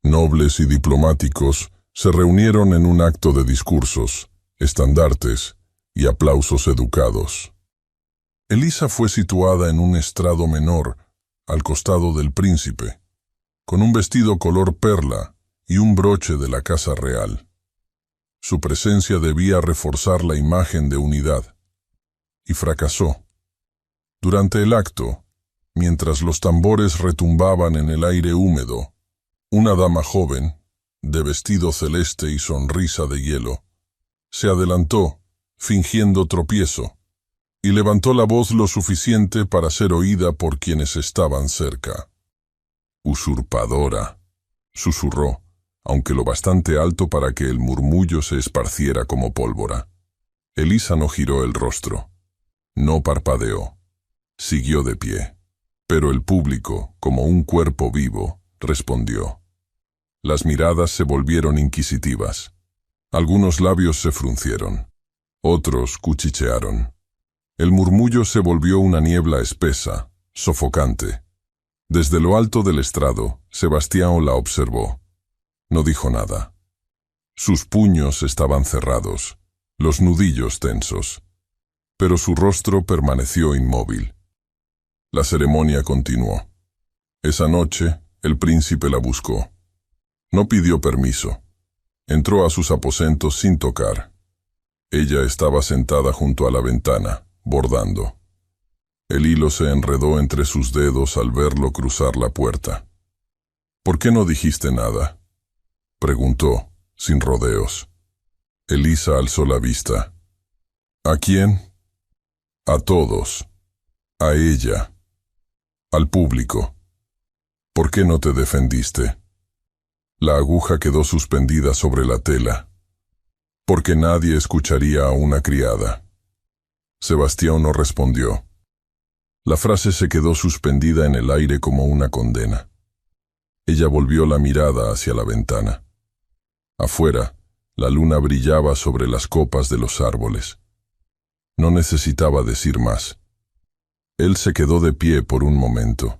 Nobles y diplomáticos se reunieron en un acto de discursos, estandartes y aplausos educados. Elisa fue situada en un estrado menor, al costado del príncipe, con un vestido color perla y un broche de la casa real. Su presencia debía reforzar la imagen de unidad, y fracasó. Durante el acto, mientras los tambores retumbaban en el aire húmedo, una dama joven, de vestido celeste y sonrisa de hielo, se adelantó, fingiendo tropiezo, y levantó la voz lo suficiente para ser oída por quienes estaban cerca. «Usurpadora», susurró, aunque lo bastante alto para que el murmullo se esparciera como pólvora. Elisa no giró el rostro. No parpadeó. Siguió de pie. Pero el público, como un cuerpo vivo, respondió. Las miradas se volvieron inquisitivas. Algunos labios se fruncieron. Otros cuchichearon. El murmullo se volvió una niebla espesa, sofocante. Desde lo alto del estrado, Sebastián la observó. No dijo nada. Sus puños estaban cerrados, los nudillos tensos, pero su rostro permaneció inmóvil. La ceremonia continuó. Esa noche, el príncipe la buscó. No pidió permiso. Entró a sus aposentos sin tocar. Ella estaba sentada junto a la ventana, bordando. El hilo se enredó entre sus dedos al verlo cruzar la puerta. «¿Por qué no dijiste nada?», preguntó, sin rodeos. Elisa alzó la vista. «¿A quién?». «A todos. A ella. Al público. ¿Por qué no te defendiste?». La aguja quedó suspendida sobre la tela. «Porque nadie escucharía a una criada». Sebastián no respondió. La frase se quedó suspendida en el aire como una condena. Ella volvió la mirada hacia la ventana. Afuera, la luna brillaba sobre las copas de los árboles. No necesitaba decir más. Él se quedó de pie por un momento.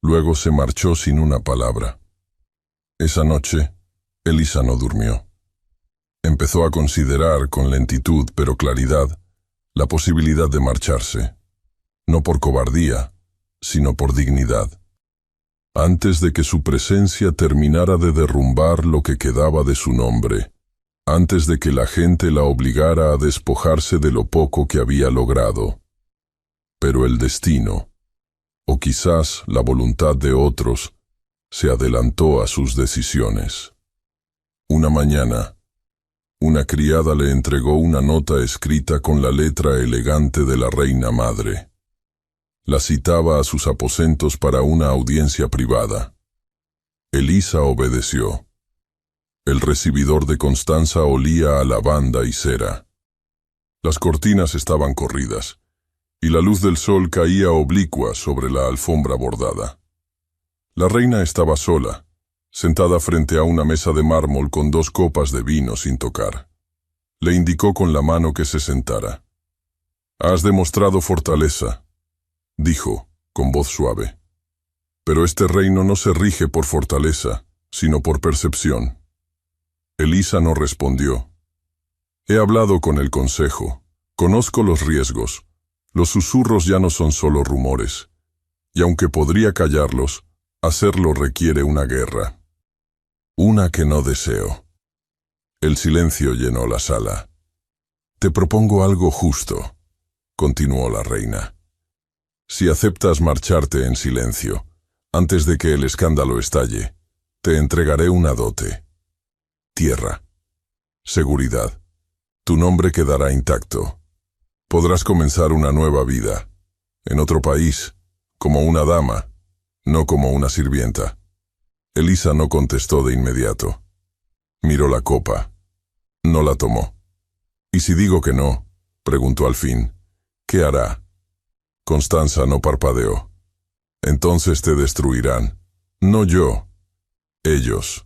Luego se marchó sin una palabra. Esa noche, Elisa no durmió. Empezó a considerar con lentitud pero claridad la posibilidad de marcharse. No por cobardía, sino por dignidad. Antes de que su presencia terminara de derrumbar lo que quedaba de su nombre, antes de que la gente la obligara a despojarse de lo poco que había logrado. Pero el destino, o quizás la voluntad de otros, se adelantó a sus decisiones. Una mañana, una criada le entregó una nota escrita con la letra elegante de la reina madre. La citaba a sus aposentos para una audiencia privada. Elisa obedeció. El recibidor de Constanza olía a lavanda y cera. Las cortinas estaban corridas, y la luz del sol caía oblicua sobre la alfombra bordada. La reina estaba sola, sentada frente a una mesa de mármol con 2 copas de vino sin tocar. Le indicó con la mano que se sentara. «Has demostrado fortaleza», dijo, con voz suave. «Pero este reino no se rige por fortaleza, sino por percepción». Elisa no respondió. «He hablado con el consejo. Conozco los riesgos. Los susurros ya no son solo rumores. Y aunque podría callarlos, hacerlo requiere una guerra. Una que no deseo». El silencio llenó la sala. «Te propongo algo justo», continuó la reina. «Si aceptas marcharte en silencio, antes de que el escándalo estalle, te entregaré una dote. Tierra. Seguridad. Tu nombre quedará intacto. Podrás comenzar una nueva vida, en otro país, como una dama, no como una sirvienta». Elisa no contestó de inmediato. Miró la copa. No la tomó. «¿Y si digo que no?», preguntó al fin, «¿qué hará?». Constanza no parpadeó. «Entonces te destruirán. No yo. Ellos.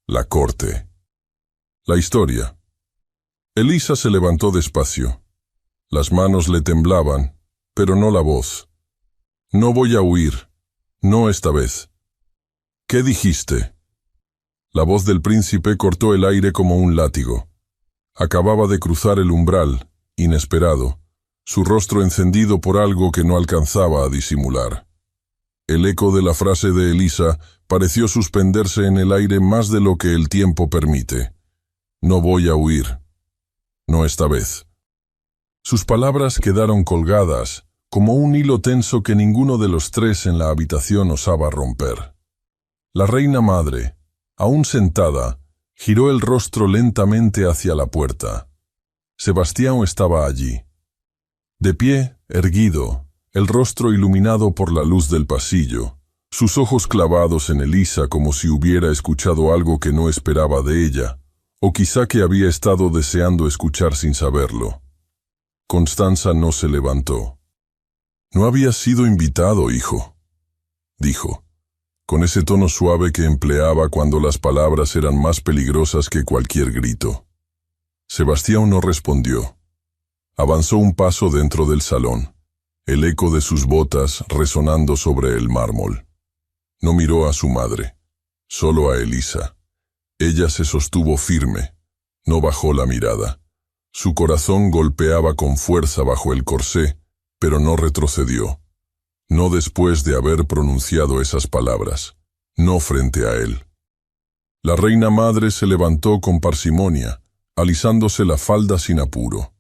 La corte». La historia. Elisa se levantó despacio. Las manos le temblaban, pero no la voz. «No voy a huir. No esta vez». «¿Qué dijiste?». La voz del príncipe cortó el aire como un látigo. Acababa de cruzar el umbral, inesperado, su rostro encendido por algo que no alcanzaba a disimular. El eco de la frase de Elisa pareció suspenderse en el aire más de lo que el tiempo permite. «No voy a huir. No esta vez». Sus palabras quedaron colgadas, como un hilo tenso que ninguno de los 3 en la habitación osaba romper. La reina madre, aún sentada, giró el rostro lentamente hacia la puerta. Sebastián estaba allí. De pie, erguido, el rostro iluminado por la luz del pasillo, sus ojos clavados en Elisa como si hubiera escuchado algo que no esperaba de ella, o quizá que había estado deseando escuchar sin saberlo. Constanza no se levantó. «No habías sido invitado, hijo», dijo, con ese tono suave que empleaba cuando las palabras eran más peligrosas que cualquier grito. Sebastián no respondió. Avanzó un paso dentro del salón, el eco de sus botas resonando sobre el mármol. No miró a su madre, solo a Elisa. Ella se sostuvo firme, no bajó la mirada. Su corazón golpeaba con fuerza bajo el corsé, pero no retrocedió. No después de haber pronunciado esas palabras, no frente a él. La reina madre se levantó con parsimonia, alisándose la falda sin apuro.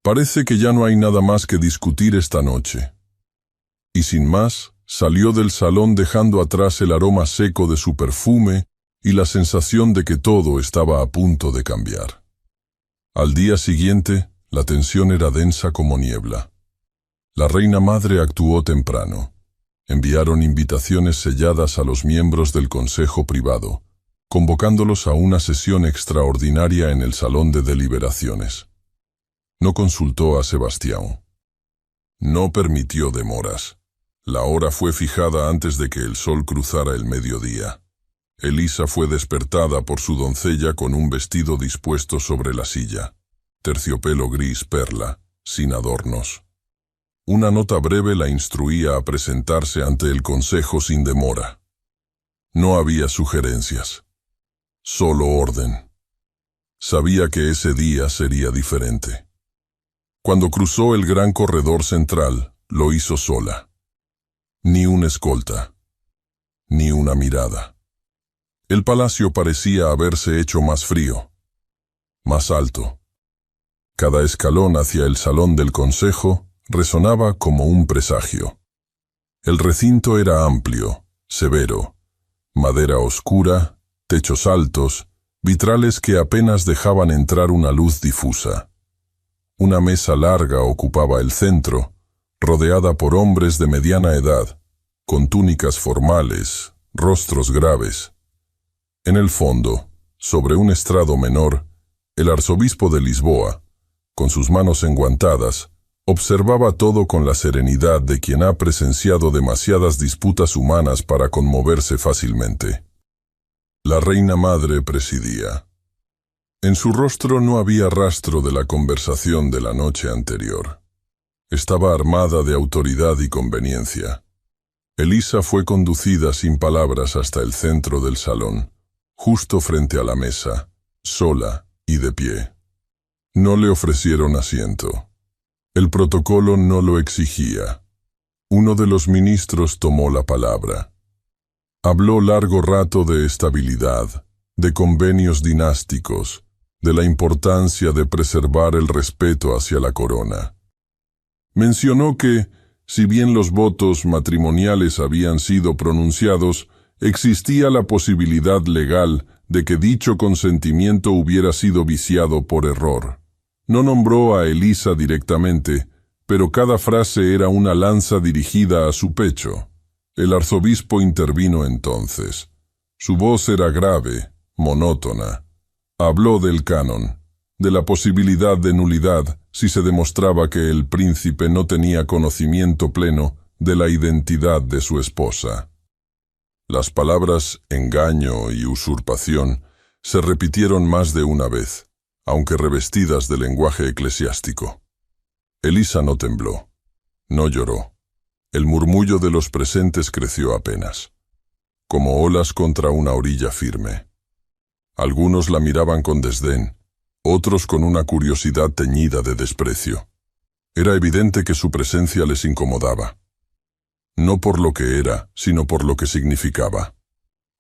«Parece que ya no hay nada más que discutir esta noche». Y sin más, salió del salón dejando atrás el aroma seco de su perfume y la sensación de que todo estaba a punto de cambiar. Al día siguiente, la tensión era densa como niebla. La reina madre actuó temprano. Enviaron invitaciones selladas a los miembros del consejo privado, convocándolos a una sesión extraordinaria en el salón de deliberaciones. No consultó a Sebastián. No permitió demoras. La hora fue fijada antes de que el sol cruzara el mediodía. Elisa fue despertada por su doncella con un vestido dispuesto sobre la silla, terciopelo gris perla, sin adornos. Una nota breve la instruía a presentarse ante el consejo sin demora. No había sugerencias, solo orden. Sabía que ese día sería diferente. Cuando cruzó el gran corredor central, lo hizo sola. Ni una escolta, ni una mirada. El palacio parecía haberse hecho más frío, más alto. Cada escalón hacia el salón del consejo resonaba como un presagio. El recinto era amplio, severo, madera oscura, techos altos, vitrales que apenas dejaban entrar una luz difusa. Una mesa larga ocupaba el centro, rodeada por hombres de mediana edad, con túnicas formales, rostros graves. En el fondo, sobre un estrado menor, el arzobispo de Lisboa, con sus manos enguantadas, observaba todo con la serenidad de quien ha presenciado demasiadas disputas humanas para conmoverse fácilmente. La reina madre presidía. En su rostro no había rastro de la conversación de la noche anterior. Estaba armada de autoridad y conveniencia. Elisa fue conducida sin palabras hasta el centro del salón, justo frente a la mesa, sola y de pie. No le ofrecieron asiento. El protocolo no lo exigía. Uno de los ministros tomó la palabra. Habló largo rato de estabilidad, de convenios dinásticos, de la importancia de preservar el respeto hacia la corona. Mencionó que, si bien los votos matrimoniales habían sido pronunciados, existía la posibilidad legal de que dicho consentimiento hubiera sido viciado por error. No nombró a Elisa directamente, pero cada frase era una lanza dirigida a su pecho. El arzobispo intervino entonces. Su voz era grave, monótona. Habló del canon, de la posibilidad de nulidad si se demostraba que el príncipe no tenía conocimiento pleno de la identidad de su esposa. Las palabras engaño y usurpación se repitieron más de una vez, aunque revestidas de lenguaje eclesiástico. Elisa no tembló, no lloró. El murmullo de los presentes creció apenas, como olas contra una orilla firme. Algunos la miraban con desdén, otros con una curiosidad teñida de desprecio. Era evidente que su presencia les incomodaba. No por lo que era, sino por lo que significaba.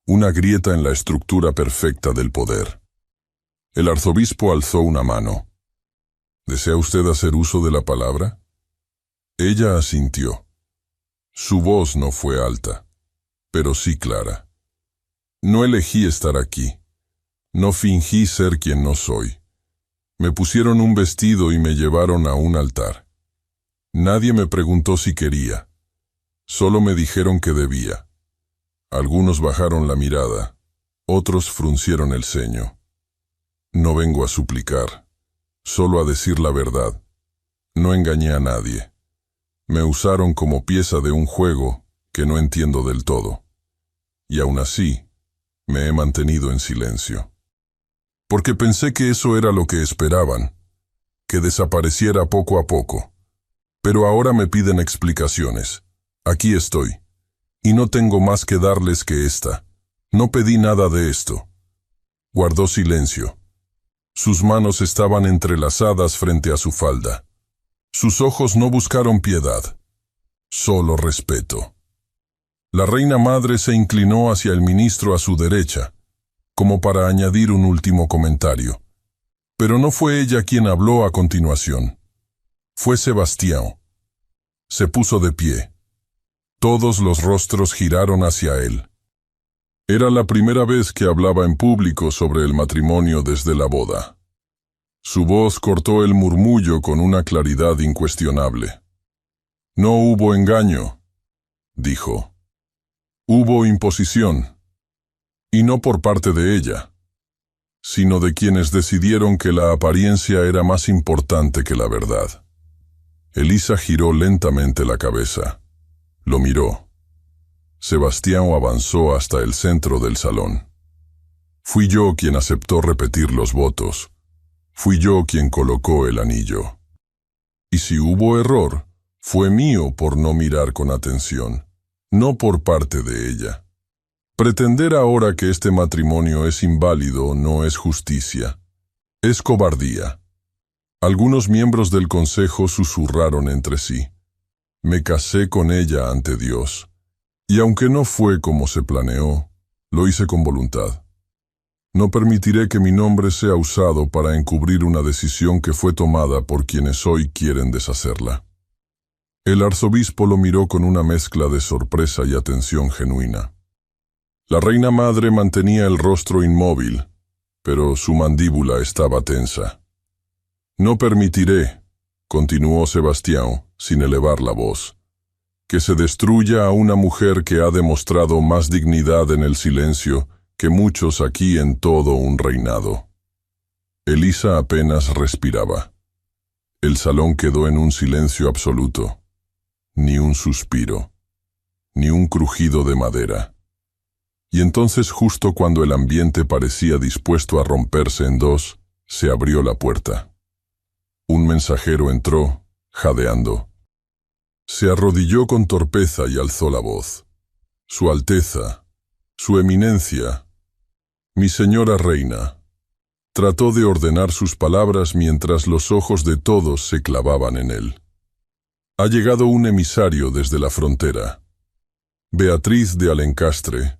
Una grieta en la estructura perfecta del poder. El arzobispo alzó una mano. ¿Desea usted hacer uso de la palabra? Ella asintió. Su voz no fue alta, pero sí clara. No elegí estar aquí. No fingí ser quien no soy. Me pusieron un vestido y me llevaron a un altar. Nadie me preguntó si quería. Solo me dijeron que debía. Algunos bajaron la mirada, otros fruncieron el ceño. No vengo a suplicar, solo a decir la verdad. No engañé a nadie. Me usaron como pieza de un juego que no entiendo del todo. Y aún así, me he mantenido en silencio. Porque pensé que eso era lo que esperaban, que desapareciera poco a poco. Pero ahora me piden explicaciones. Aquí estoy. Y no tengo más que darles que esta. No pedí nada de esto. Guardó silencio. Sus manos estaban entrelazadas frente a su falda. Sus ojos no buscaron piedad, solo respeto. La reina madre se inclinó hacia el ministro a su derecha, como para añadir un último comentario. Pero no fue ella quien habló a continuación. Fue Sebastián. Se puso de pie. Todos los rostros giraron hacia él. Era la primera vez que hablaba en público sobre el matrimonio desde la boda. Su voz cortó el murmullo con una claridad incuestionable. No hubo engaño, dijo. Hubo imposición. Y no por parte de ella, sino de quienes decidieron que la apariencia era más importante que la verdad. Elisa giró lentamente la cabeza. Lo miró. Sebastián avanzó hasta el centro del salón. Fui yo quien aceptó repetir los votos. Fui yo quien colocó el anillo. Y si hubo error, fue mío por no mirar con atención, no por parte de ella. Pretender ahora que este matrimonio es inválido no es justicia. Es cobardía. Algunos miembros del consejo susurraron entre sí. Me casé con ella ante Dios. Y aunque no fue como se planeó, lo hice con voluntad. No permitiré que mi nombre sea usado para encubrir una decisión que fue tomada por quienes hoy quieren deshacerla. El arzobispo lo miró con una mezcla de sorpresa y atención genuina. La reina madre mantenía el rostro inmóvil, pero su mandíbula estaba tensa. «No permitiré», continuó Sebastián, sin elevar la voz, «que se destruya a una mujer que ha demostrado más dignidad en el silencio que muchos aquí en todo un reinado». Elisa apenas respiraba. El salón quedó en un silencio absoluto. Ni un suspiro, ni un crujido de madera. Y entonces, justo cuando el ambiente parecía dispuesto a romperse en dos, se abrió la puerta. Un mensajero entró, jadeando. Se arrodilló con torpeza y alzó la voz. «Su Alteza, Su Eminencia, mi señora reina». Trató de ordenar sus palabras mientras los ojos de todos se clavaban en él. «Ha llegado un emisario desde la frontera. Beatriz de Alencastre,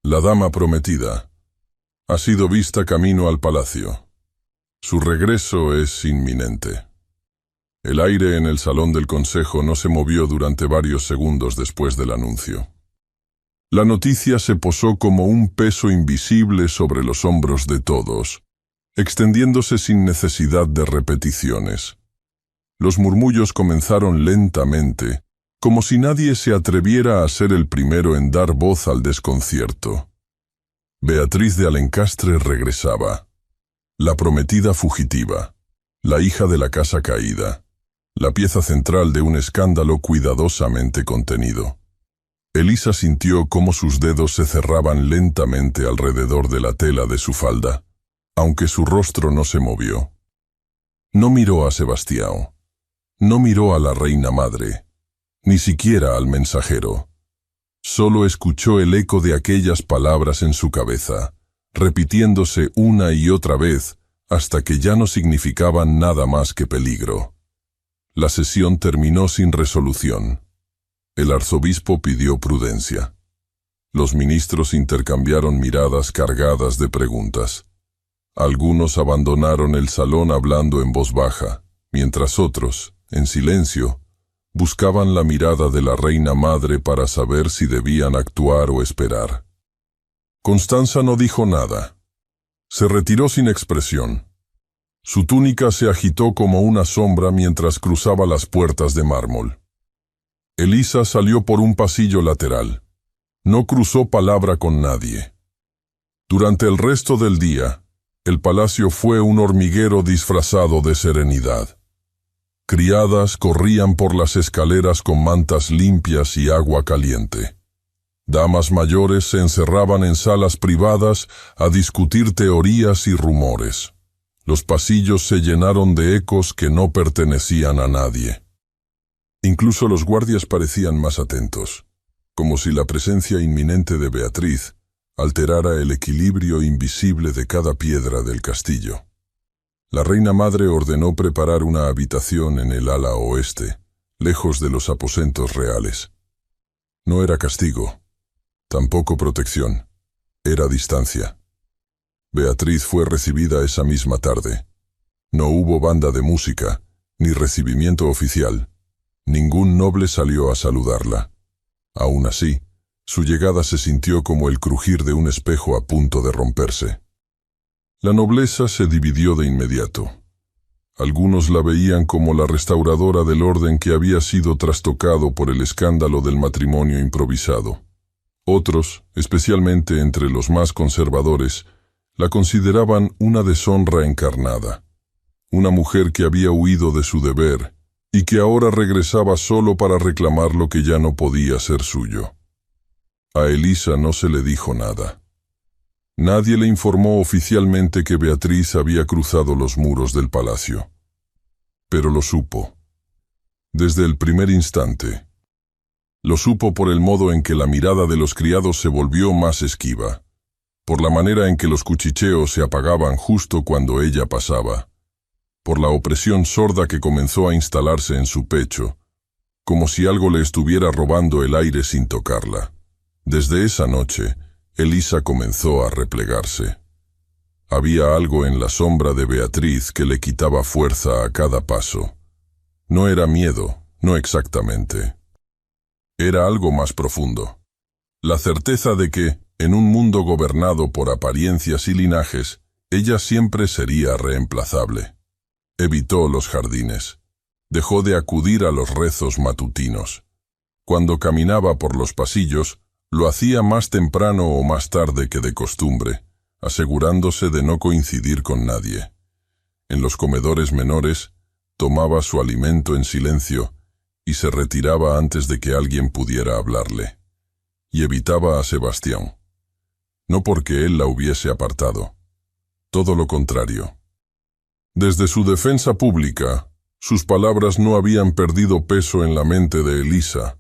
la dama prometida, ha sido vista camino al palacio. Su regreso es inminente». El aire en el salón del consejo no se movió durante varios segundos después del anuncio. La noticia se posó como un peso invisible sobre los hombros de todos, extendiéndose sin necesidad de repeticiones. Los murmullos comenzaron lentamente, como si nadie se atreviera a ser el primero en dar voz al desconcierto. Beatriz de Alencastre regresaba. La prometida fugitiva, la hija de la casa caída, la pieza central de un escándalo cuidadosamente contenido. Elisa sintió cómo sus dedos se cerraban lentamente alrededor de la tela de su falda, aunque su rostro no se movió. No miró a Sebastián, no miró a la reina madre, ni siquiera al mensajero. Solo escuchó el eco de aquellas palabras en su cabeza, repitiéndose una y otra vez hasta que ya no significaban nada más que peligro. La sesión terminó sin resolución. El arzobispo pidió prudencia. Los ministros intercambiaron miradas cargadas de preguntas. Algunos abandonaron el salón hablando en voz baja, mientras otros, en silencio, buscaban la mirada de la reina madre para saber si debían actuar o esperar. Constanza no dijo nada. Se retiró sin expresión. Su túnica se agitó como una sombra mientras cruzaba las puertas de mármol. Elisa salió por un pasillo lateral. No cruzó palabra con nadie. Durante el resto del día, el palacio fue un hormiguero disfrazado de serenidad. Criadas corrían por las escaleras con mantas limpias y agua caliente. Damas mayores se encerraban en salas privadas a discutir teorías y rumores. Los pasillos se llenaron de ecos que no pertenecían a nadie. Incluso los guardias parecían más atentos, como si la presencia inminente de Beatriz alterara el equilibrio invisible de cada piedra del castillo. La reina madre ordenó preparar una habitación en el ala oeste, lejos de los aposentos reales. No era castigo, tampoco protección, era distancia. Beatriz fue recibida esa misma tarde. No hubo banda de música, ni recibimiento oficial. Ningún noble salió a saludarla. Aún así, su llegada se sintió como el crujir de un espejo a punto de romperse. La nobleza se dividió de inmediato. Algunos la veían como la restauradora del orden que había sido trastocado por el escándalo del matrimonio improvisado. Otros, especialmente entre los más conservadores, la consideraban una deshonra encarnada, una mujer que había huido de su deber y que ahora regresaba solo para reclamar lo que ya no podía ser suyo. A Elisa no se le dijo nada. Nadie le informó oficialmente que Beatriz había cruzado los muros del palacio. Pero lo supo. Desde el primer instante. Lo supo por el modo en que la mirada de los criados se volvió más esquiva, por la manera en que los cuchicheos se apagaban justo cuando ella pasaba, por la opresión sorda que comenzó a instalarse en su pecho, como si algo le estuviera robando el aire sin tocarla. Desde esa noche, Elisa comenzó a replegarse. Había algo en la sombra de Beatriz que le quitaba fuerza a cada paso. No era miedo, no exactamente. Era algo más profundo. La certeza de que, en un mundo gobernado por apariencias y linajes, ella siempre sería reemplazable. Evitó los jardines. Dejó de acudir a los rezos matutinos. Cuando caminaba por los pasillos, lo hacía más temprano o más tarde que de costumbre, asegurándose de no coincidir con nadie. En los comedores menores, tomaba su alimento en silencio y se retiraba antes de que alguien pudiera hablarle. Y evitaba a Sebastián. No porque él la hubiese apartado. Todo lo contrario. Desde su defensa pública, sus palabras no habían perdido peso en la mente de Elisa,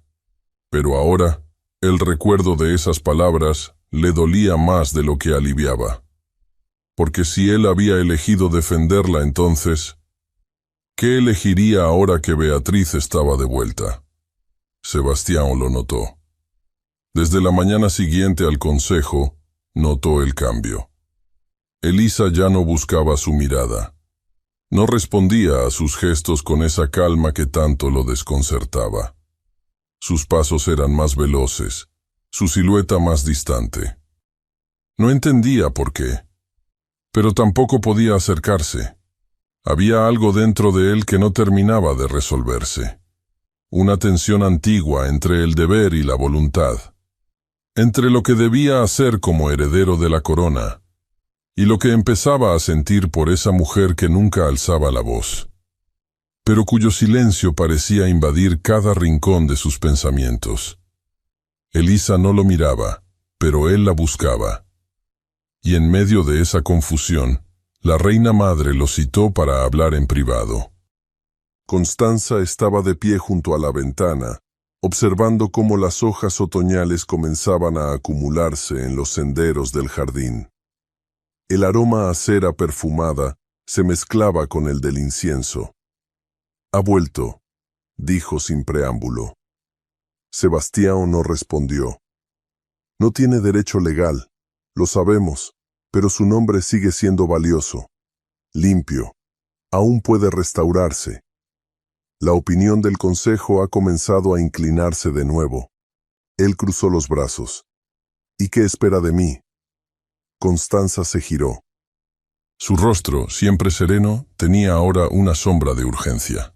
pero ahora, el recuerdo de esas palabras le dolía más de lo que aliviaba. Porque si él había elegido defenderla entonces, ¿qué elegiría ahora que Beatriz estaba de vuelta? Sebastián lo notó. Desde la mañana siguiente al consejo, notó el cambio. Elisa ya no buscaba su mirada. No respondía a sus gestos con esa calma que tanto lo desconcertaba. Sus pasos eran más veloces, su silueta más distante. No entendía por qué, pero tampoco podía acercarse. Había algo dentro de él que no terminaba de resolverse. Una tensión antigua entre el deber y la voluntad. Entre lo que debía hacer como heredero de la corona y lo que empezaba a sentir por esa mujer que nunca alzaba la voz, pero cuyo silencio parecía invadir cada rincón de sus pensamientos. Elisa no lo miraba, pero él la buscaba. Y en medio de esa confusión, la reina madre lo citó para hablar en privado. Constanza estaba de pie junto a la ventana, observando cómo las hojas otoñales comenzaban a acumularse en los senderos del jardín. El aroma a cera perfumada se mezclaba con el del incienso. «Ha vuelto», dijo sin preámbulo. Sebastián no respondió. «No tiene derecho legal, lo sabemos, pero su nombre sigue siendo valioso, limpio, aún puede restaurarse». La opinión del consejo ha comenzado a inclinarse de nuevo. Él cruzó los brazos. «¿Y qué espera de mí?» Constanza se giró. Su rostro, siempre sereno, tenía ahora una sombra de urgencia.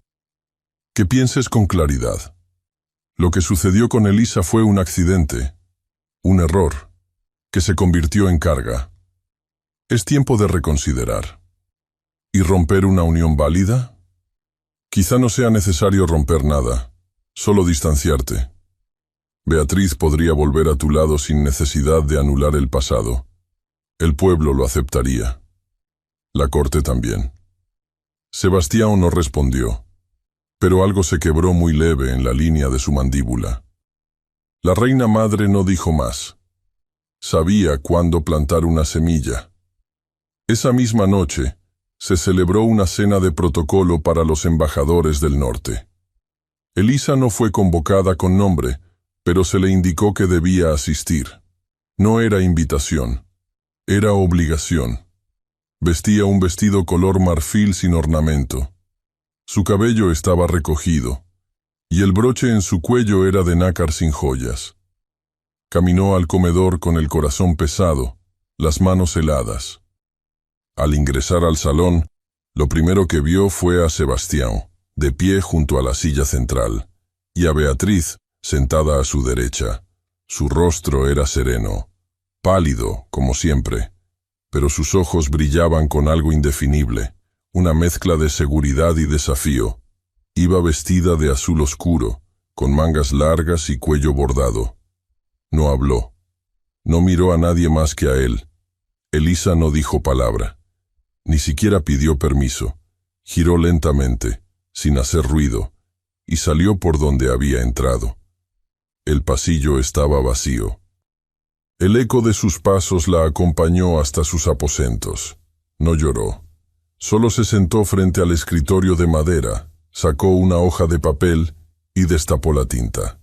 «Que pienses con claridad. Lo que sucedió con Elisa fue un accidente, un error, que se convirtió en carga. Es tiempo de reconsiderar. ¿Y romper una unión válida? Quizá no sea necesario romper nada, solo distanciarte. Beatriz podría volver a tu lado sin necesidad de anular el pasado. El pueblo lo aceptaría. La corte también». Sebastián no respondió, pero algo se quebró muy leve en la línea de su mandíbula. La reina madre no dijo más. Sabía cuándo plantar una semilla. Esa misma noche, se celebró una cena de protocolo para los embajadores del norte. Elisa no fue convocada con nombre, pero se le indicó que debía asistir. No era invitación, era obligación. Vestía un vestido color marfil sin ornamento. Su cabello estaba recogido, y el broche en su cuello era de nácar sin joyas. Caminó al comedor con el corazón pesado, las manos heladas. Al ingresar al salón, lo primero que vio fue a Sebastián, de pie junto a la silla central, y a Beatriz, sentada a su derecha. Su rostro era sereno, pálido, como siempre, pero sus ojos brillaban con algo indefinible, una mezcla de seguridad y desafío. Iba vestida de azul oscuro, con mangas largas y cuello bordado. No habló. No miró a nadie más que a él. Elisa no dijo palabra. Ni siquiera pidió permiso. Giró lentamente, sin hacer ruido, y salió por donde había entrado. El pasillo estaba vacío. El eco de sus pasos la acompañó hasta sus aposentos. No lloró. Solo se sentó frente al escritorio de madera, sacó una hoja de papel y destapó la tinta.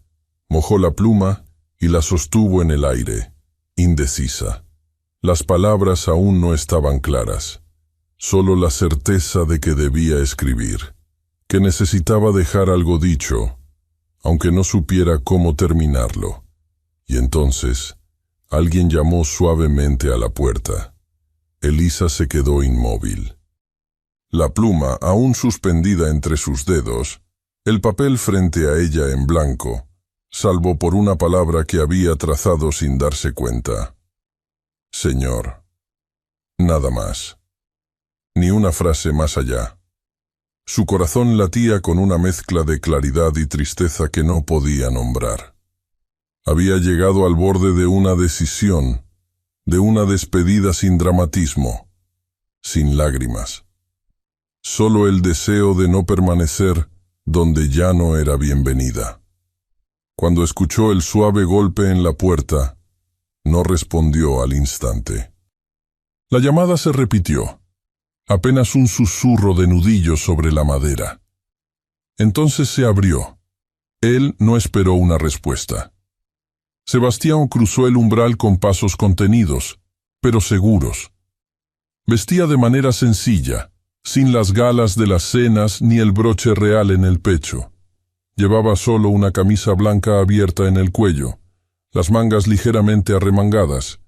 Mojó la pluma y la sostuvo en el aire, indecisa. Las palabras aún no estaban claras, solo la certeza de que debía escribir, que necesitaba dejar algo dicho, aunque no supiera cómo terminarlo. Y entonces, alguien llamó suavemente a la puerta. Elisa se quedó inmóvil. La pluma aún suspendida entre sus dedos, el papel frente a ella en blanco, salvo por una palabra que había trazado sin darse cuenta. Señor. Nada más. Ni una frase más allá. Su corazón latía con una mezcla de claridad y tristeza que no podía nombrar. Había llegado al borde de una decisión, de una despedida sin dramatismo, sin lágrimas. Solo el deseo de no permanecer donde ya no era bienvenida. Cuando escuchó el suave golpe en la puerta, no respondió al instante. La llamada se repitió, apenas un susurro de nudillos sobre la madera. Entonces se abrió. Él no esperó una respuesta. Sebastián cruzó el umbral con pasos contenidos, pero seguros. Vestía de manera sencilla, sin las galas de las cenas ni el broche real en el pecho. Llevaba solo una camisa blanca abierta en el cuello, las mangas ligeramente arremangadas,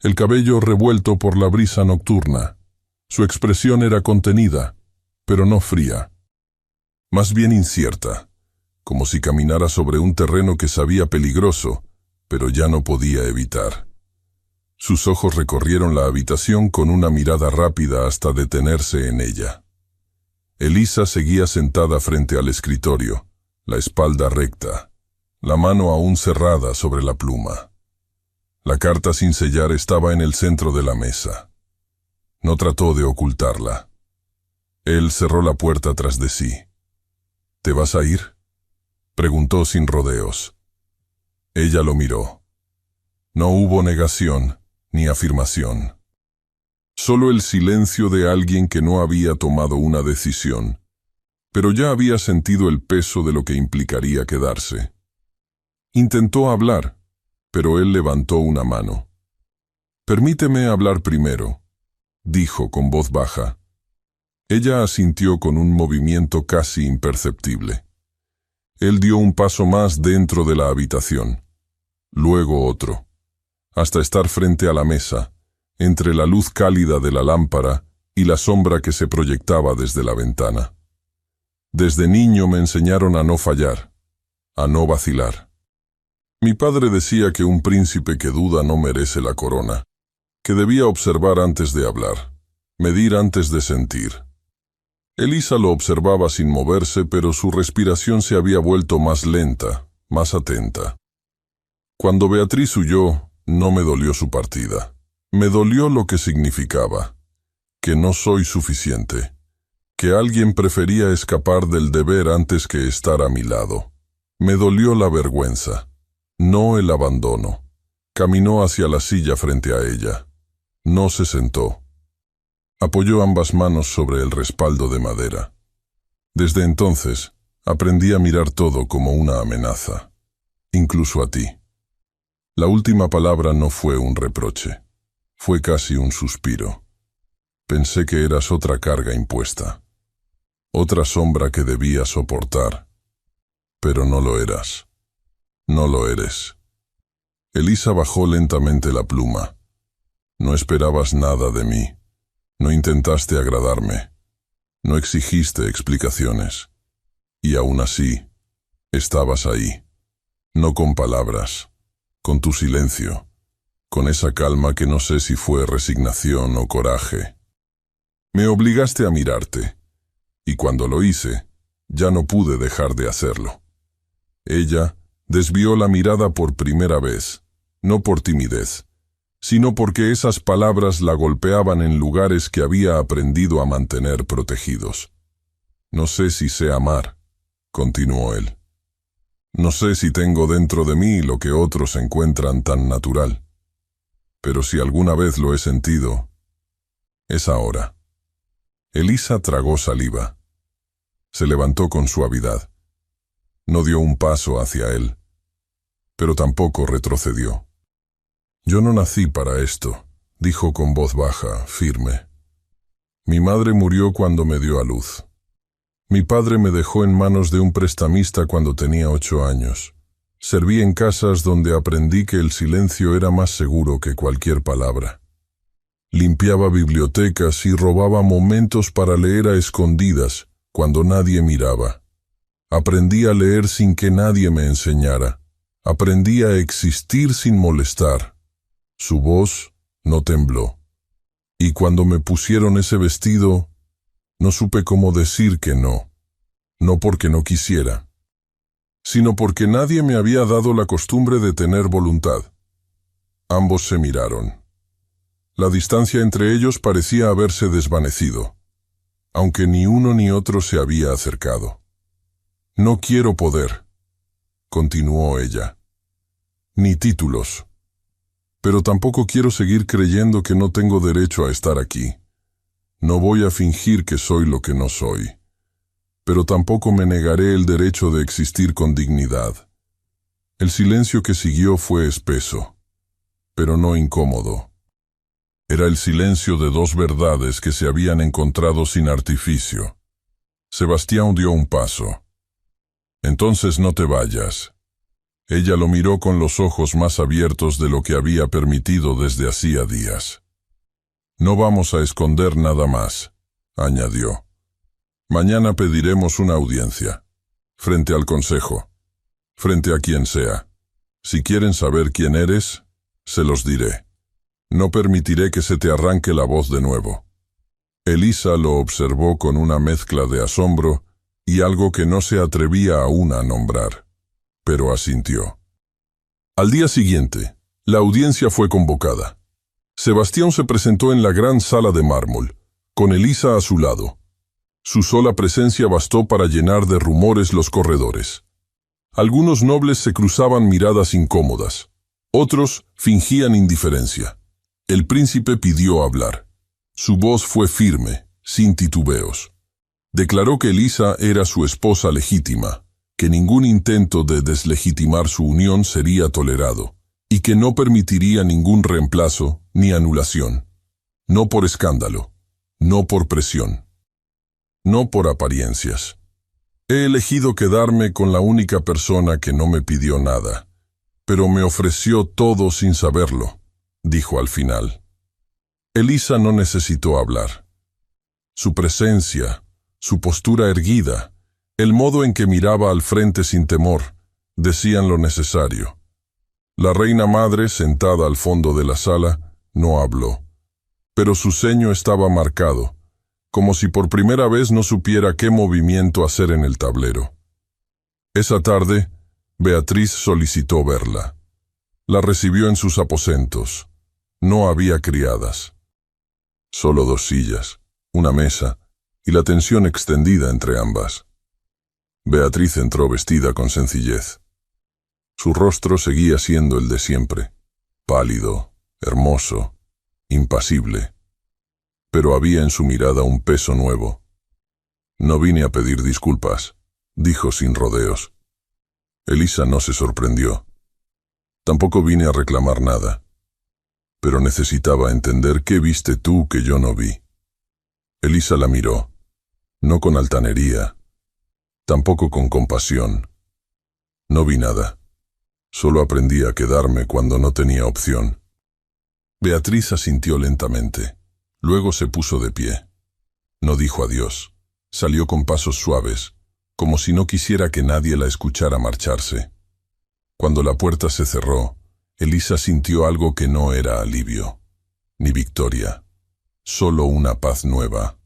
el cabello revuelto por la brisa nocturna. Su expresión era contenida, pero no fría. Más bien incierta, como si caminara sobre un terreno que sabía peligroso, pero ya no podía evitar. Sus ojos recorrieron la habitación con una mirada rápida hasta detenerse en ella. Elisa seguía sentada frente al escritorio, la espalda recta, la mano aún cerrada sobre la pluma. La carta sin sellar estaba en el centro de la mesa. No trató de ocultarla. Él cerró la puerta tras de sí. ¿Te vas a ir?, preguntó sin rodeos. Ella lo miró. No hubo negación ni afirmación. Solo el silencio de alguien que no había tomado una decisión, pero ya había sentido el peso de lo que implicaría quedarse. Intentó hablar, pero él levantó una mano. «Permíteme hablar primero», dijo con voz baja. Ella asintió con un movimiento casi imperceptible. Él dio un paso más dentro de la habitación, luego otro, hasta estar frente a la mesa, entre la luz cálida de la lámpara y la sombra que se proyectaba desde la ventana. Desde niño me enseñaron a no fallar, a no vacilar. Mi padre decía que un príncipe que duda no merece la corona, que debía observar antes de hablar, medir antes de sentir. Elisa lo observaba sin moverse, pero su respiración se había vuelto más lenta, más atenta. Cuando Beatriz huyó, no me dolió su partida. Me dolió lo que significaba, que no soy suficiente, que alguien prefería escapar del deber antes que estar a mi lado. Me dolió la vergüenza, no el abandono. Caminó hacia la silla frente a ella. No se sentó. Apoyó ambas manos sobre el respaldo de madera. Desde entonces, aprendí a mirar todo como una amenaza, incluso a ti. La última palabra no fue un reproche, fue casi un suspiro. Pensé que eras otra carga impuesta, otra sombra que debía soportar, pero no lo eras, no lo eres. Elisa bajó lentamente la pluma. No esperabas nada de mí. No intentaste agradarme, no exigiste explicaciones, y aún así, estabas ahí, no con palabras, con tu silencio, con esa calma que no sé si fue resignación o coraje. Me obligaste a mirarte, y cuando lo hice, ya no pude dejar de hacerlo. Ella desvió la mirada por primera vez, no por timidez, sino porque esas palabras la golpeaban en lugares que había aprendido a mantener protegidos. No sé si sé amar, continuó él. No sé si tengo dentro de mí lo que otros encuentran tan natural. Pero si alguna vez lo he sentido, es ahora. Elisa tragó saliva. Se levantó con suavidad. No dio un paso hacia él. pero tampoco retrocedió. «Yo no nací para esto», dijo con voz baja, firme. «Mi madre murió cuando me dio a luz. Mi padre me dejó en manos de un prestamista cuando tenía 8 años. Serví en casas donde aprendí que el silencio era más seguro que cualquier palabra. Limpiaba bibliotecas y robaba momentos para leer a escondidas cuando nadie miraba. Aprendí a leer sin que nadie me enseñara. Aprendí a existir sin molestar». Su voz no tembló. «Y cuando me pusieron ese vestido, no supe cómo decir que no. No porque no quisiera, sino porque nadie me había dado la costumbre de tener voluntad». Ambos se miraron. La distancia entre ellos parecía haberse desvanecido, aunque ni uno ni otro se había acercado. «No quiero poder», continuó ella, «ni títulos. Pero tampoco quiero seguir creyendo que no tengo derecho a estar aquí. No voy a fingir que soy lo que no soy. Pero tampoco me negaré el derecho de existir con dignidad». El silencio que siguió fue espeso, pero no incómodo. Era el silencio de dos verdades que se habían encontrado sin artificio. Sebastián dio un paso. «Entonces no te vayas». Ella lo miró con los ojos más abiertos de lo que había permitido desde hacía días. «No vamos a esconder nada más», añadió. «Mañana pediremos una audiencia, frente al consejo, frente a quien sea. Si quieren saber quién eres, se los diré. No permitiré que se te arranque la voz de nuevo». Elisa lo observó con una mezcla de asombro y algo que no se atrevía aún a nombrar, pero asintió. Al día siguiente, la audiencia fue convocada. Sebastián se presentó en la gran sala de mármol, con Elisa a su lado. Su sola presencia bastó para llenar de rumores los corredores. Algunos nobles se cruzaban miradas incómodas, otros fingían indiferencia. El príncipe pidió hablar. Su voz fue firme, sin titubeos. Declaró que Elisa era su esposa legítima, que ningún intento de deslegitimar su unión sería tolerado, y que no permitiría ningún reemplazo ni anulación. No por escándalo, no por presión, no por apariencias. «He elegido quedarme con la única persona que no me pidió nada, pero me ofreció todo sin saberlo», dijo al final. Elisa no necesitó hablar. Su presencia, su postura erguida, el modo en que miraba al frente sin temor, decían lo necesario. La reina madre, sentada al fondo de la sala, no habló, pero su ceño estaba marcado, como si por primera vez no supiera qué movimiento hacer en el tablero. Esa tarde, Beatriz solicitó verla. La recibió en sus aposentos. No había criadas. Solo 2 sillas, una mesa y la tensión extendida entre ambas. Beatriz entró vestida con sencillez. Su rostro seguía siendo el de siempre, pálido, hermoso, impasible. Pero había en su mirada un peso nuevo. «No vine a pedir disculpas», dijo sin rodeos. Elisa no se sorprendió. «Tampoco vine a reclamar nada. Pero necesitaba entender qué viste tú que yo no vi». Elisa la miró, no con altanería, tampoco con compasión. «No vi nada. Solo aprendí a quedarme cuando no tenía opción». Beatriz asintió lentamente. Luego se puso de pie. No dijo adiós. Salió con pasos suaves, como si no quisiera que nadie la escuchara marcharse. Cuando la puerta se cerró, Elisa sintió algo que no era alivio, ni victoria, solo una paz nueva,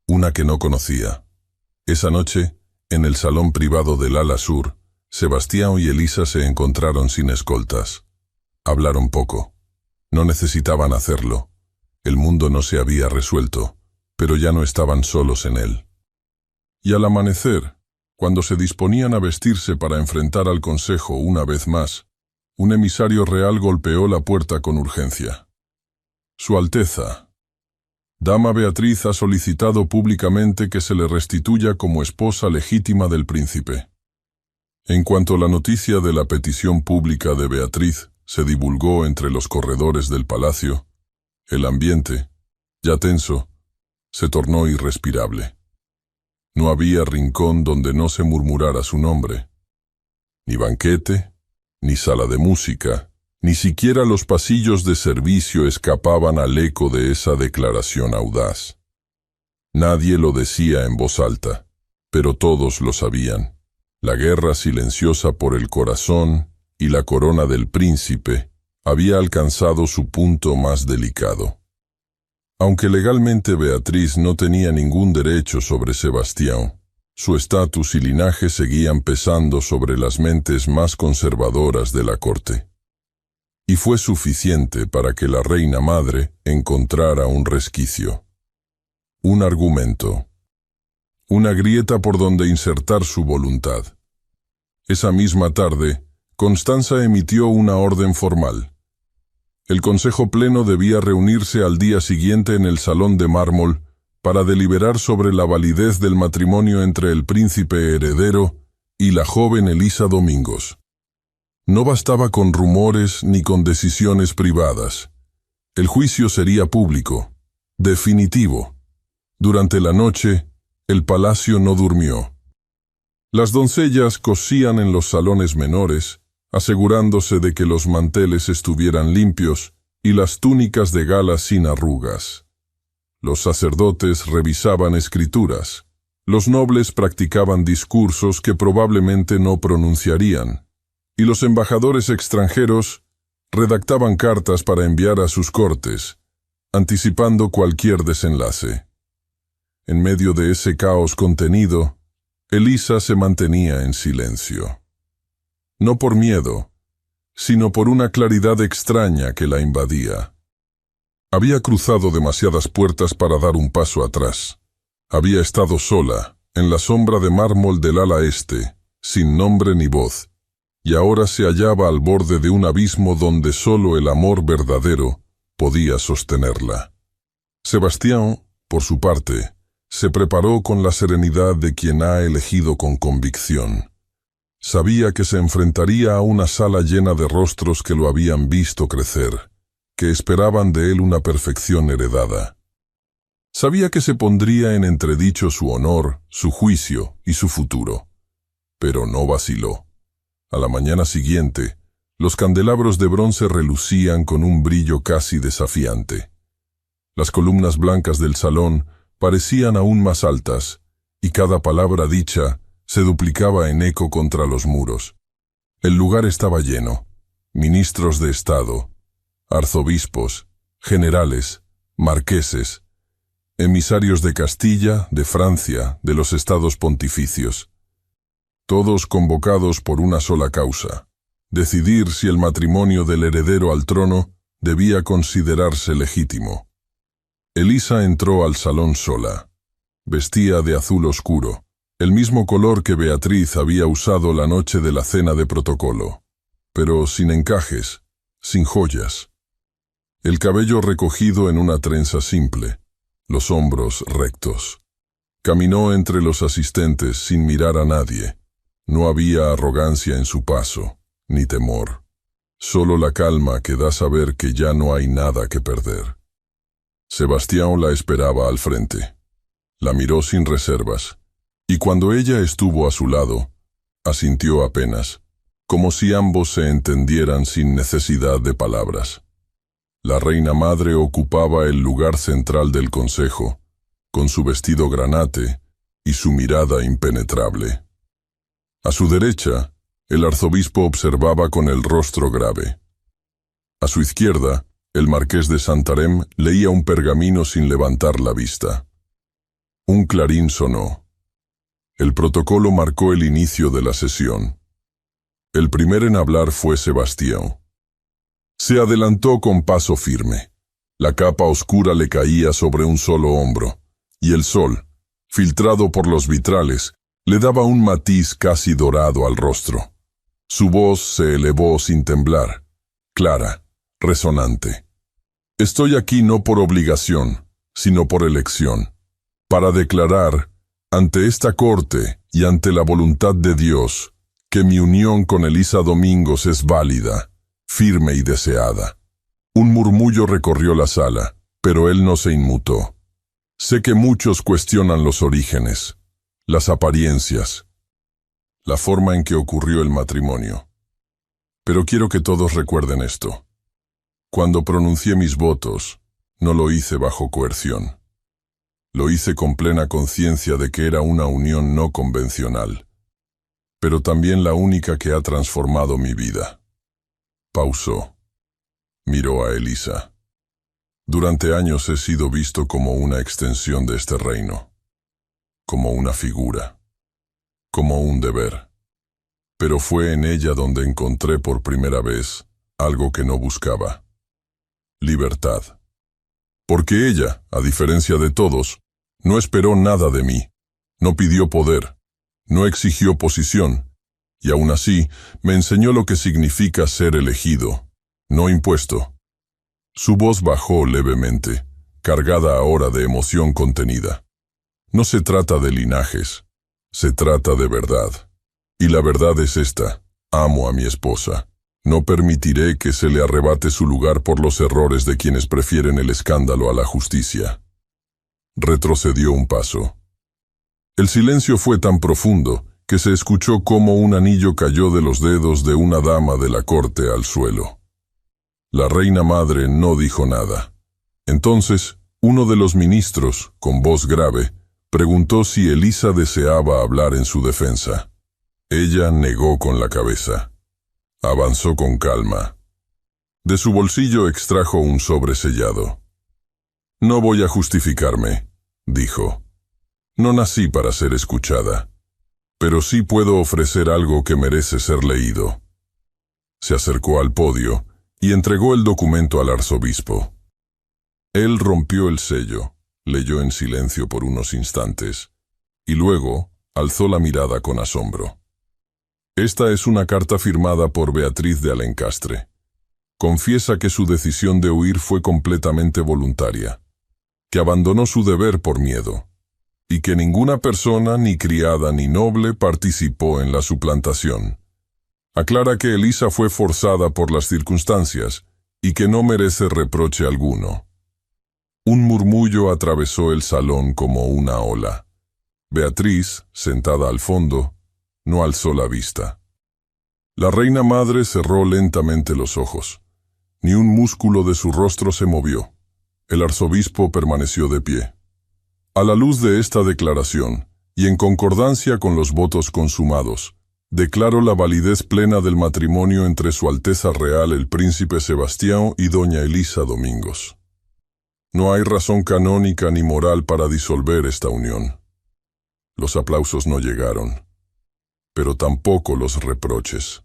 una que no conocía. Esa noche, en el salón privado del ala sur, Sebastián y Elisa se encontraron sin escoltas. Hablaron poco. No necesitaban hacerlo. El mundo no se había resuelto, pero ya no estaban solos en él. Y al amanecer, cuando se disponían a vestirse para enfrentar al consejo una vez más, un emisario real golpeó la puerta con urgencia. «Su Alteza, Dama Beatriz ha solicitado públicamente que se le restituya como esposa legítima del príncipe». En cuanto la noticia de la petición pública de Beatriz se divulgó entre los corredores del palacio, el ambiente, ya tenso, se tornó irrespirable. No había rincón donde no se murmurara su nombre. Ni banquete, ni sala de música, ni siquiera los pasillos de servicio escapaban al eco de esa declaración audaz. Nadie lo decía en voz alta, pero todos lo sabían. La guerra silenciosa por el corazón y la corona del príncipe había alcanzado su punto más delicado. Aunque legalmente Beatriz no tenía ningún derecho sobre Sebastián, su estatus y linaje seguían pesando sobre las mentes más conservadoras de la corte. Y fue suficiente para que la reina madre encontrara un resquicio, un argumento, una grieta por donde insertar su voluntad. Esa misma tarde, Constanza emitió una orden formal. El Consejo Pleno debía reunirse al día siguiente en el Salón de Mármol para deliberar sobre la validez del matrimonio entre el príncipe heredero y la joven Elisa Domingos. No bastaba con rumores ni con decisiones privadas. El juicio sería público, definitivo. Durante la noche, el palacio no durmió. Las doncellas cosían en los salones menores, asegurándose de que los manteles estuvieran limpios y las túnicas de gala sin arrugas. Los sacerdotes revisaban escrituras. Los nobles practicaban discursos que probablemente no pronunciarían, y los embajadores extranjeros redactaban cartas para enviar a sus cortes, anticipando cualquier desenlace. En medio de ese caos contenido, Elisa se mantenía en silencio. No por miedo, sino por una claridad extraña que la invadía. Había cruzado demasiadas puertas para dar un paso atrás. Había estado sola, en la sombra de mármol del ala este, sin nombre ni voz, y ahora se hallaba al borde de un abismo donde solo el amor verdadero podía sostenerla. Sebastián, por su parte, se preparó con la serenidad de quien ha elegido con convicción. Sabía que se enfrentaría a una sala llena de rostros que lo habían visto crecer, que esperaban de él una perfección heredada. Sabía que se pondría en entredicho su honor, su juicio y su futuro. Pero no vaciló. A la mañana siguiente, los candelabros de bronce relucían con un brillo casi desafiante. Las columnas blancas del salón parecían aún más altas, y cada palabra dicha se duplicaba en eco contra los muros. El lugar estaba lleno. Ministros de Estado, arzobispos, generales, marqueses, emisarios de Castilla, de Francia, de los estados pontificios. Todos convocados por una sola causa: decidir si el matrimonio del heredero al trono debía considerarse legítimo. Elisa entró al salón sola. Vestía de azul oscuro, el mismo color que Beatriz había usado la noche de la cena de protocolo, pero sin encajes, sin joyas. El cabello recogido en una trenza simple, los hombros rectos. Caminó entre los asistentes sin mirar a nadie. No había arrogancia en su paso, ni temor. Solo la calma que da saber que ya no hay nada que perder. Sebastián la esperaba al frente. La miró sin reservas, y cuando ella estuvo a su lado, asintió apenas, como si ambos se entendieran sin necesidad de palabras. La reina madre ocupaba el lugar central del consejo, con su vestido granate y su mirada impenetrable. A su derecha, el arzobispo observaba con el rostro grave. A su izquierda, el marqués de Santarém leía un pergamino sin levantar la vista. Un clarín sonó. El protocolo marcó el inicio de la sesión. El primero en hablar fue Sebastián. Se adelantó con paso firme. La capa oscura le caía sobre un solo hombro, y el sol, filtrado por los vitrales, le daba un matiz casi dorado al rostro. Su voz se elevó sin temblar, clara, resonante. Estoy aquí no por obligación, sino por elección, para declarar, ante esta corte y ante la voluntad de Dios, que mi unión con Elisa Domingos es válida, firme y deseada. Un murmullo recorrió la sala, pero él no se inmutó. Sé que muchos cuestionan los orígenes, las apariencias, la forma en que ocurrió el matrimonio. Pero quiero que todos recuerden esto. Cuando pronuncié mis votos, no lo hice bajo coerción. Lo hice con plena conciencia de que era una unión no convencional, pero también la única que ha transformado mi vida. Pausó. Miró a Elisa. Durante años he sido visto como una extensión de este reino, como una figura, como un deber. Pero fue en ella donde encontré por primera vez algo que no buscaba: libertad. Porque ella, a diferencia de todos, no esperó nada de mí, no pidió poder, no exigió posición, y aún así me enseñó lo que significa ser elegido, no impuesto. Su voz bajó levemente, cargada ahora de emoción contenida. No se trata de linajes, se trata de verdad. Y la verdad es esta: amo a mi esposa. No permitiré que se le arrebate su lugar por los errores de quienes prefieren el escándalo a la justicia. Retrocedió un paso. El silencio fue tan profundo que se escuchó cómo un anillo cayó de los dedos de una dama de la corte al suelo. La reina madre no dijo nada. Entonces, uno de los ministros, con voz grave, preguntó si Elisa deseaba hablar en su defensa. Ella negó con la cabeza. Avanzó con calma. De su bolsillo extrajo un sobre sellado. «No voy a justificarme», dijo. «No nací para ser escuchada, pero sí puedo ofrecer algo que merece ser leído». Se acercó al podio y entregó el documento al arzobispo. Él rompió el sello, leyó en silencio por unos instantes, y luego alzó la mirada con asombro. «Esta es una carta firmada por Beatriz de Alencastre. Confiesa que su decisión de huir fue completamente voluntaria, que abandonó su deber por miedo, y que ninguna persona, ni criada ni noble, participó en la suplantación. Aclara que Elisa fue forzada por las circunstancias y que no merece reproche alguno». Un murmullo atravesó el salón como una ola. Beatriz, sentada al fondo, no alzó la vista. La reina madre cerró lentamente los ojos. Ni un músculo de su rostro se movió. El arzobispo permaneció de pie. A la luz de esta declaración, y en concordancia con los votos consumados, declaro la validez plena del matrimonio entre Su Alteza Real el Príncipe Sebastián y doña Elisa Domingos. No hay razón canónica ni moral para disolver esta unión. Los aplausos no llegaron, pero tampoco los reproches.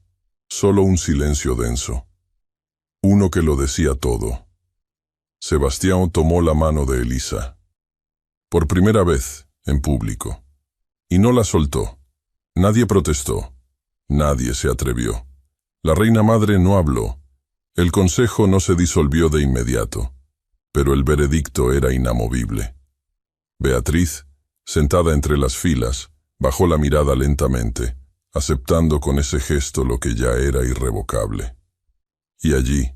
Solo un silencio denso. Uno que lo decía todo. Sebastián tomó la mano de Elisa. Por primera vez, en público. Y no la soltó. Nadie protestó. Nadie se atrevió. La reina madre no habló. El consejo no se disolvió de inmediato. Pero el veredicto era inamovible. Beatriz, sentada entre las filas, bajó la mirada lentamente, aceptando con ese gesto lo que ya era irrevocable. Y allí,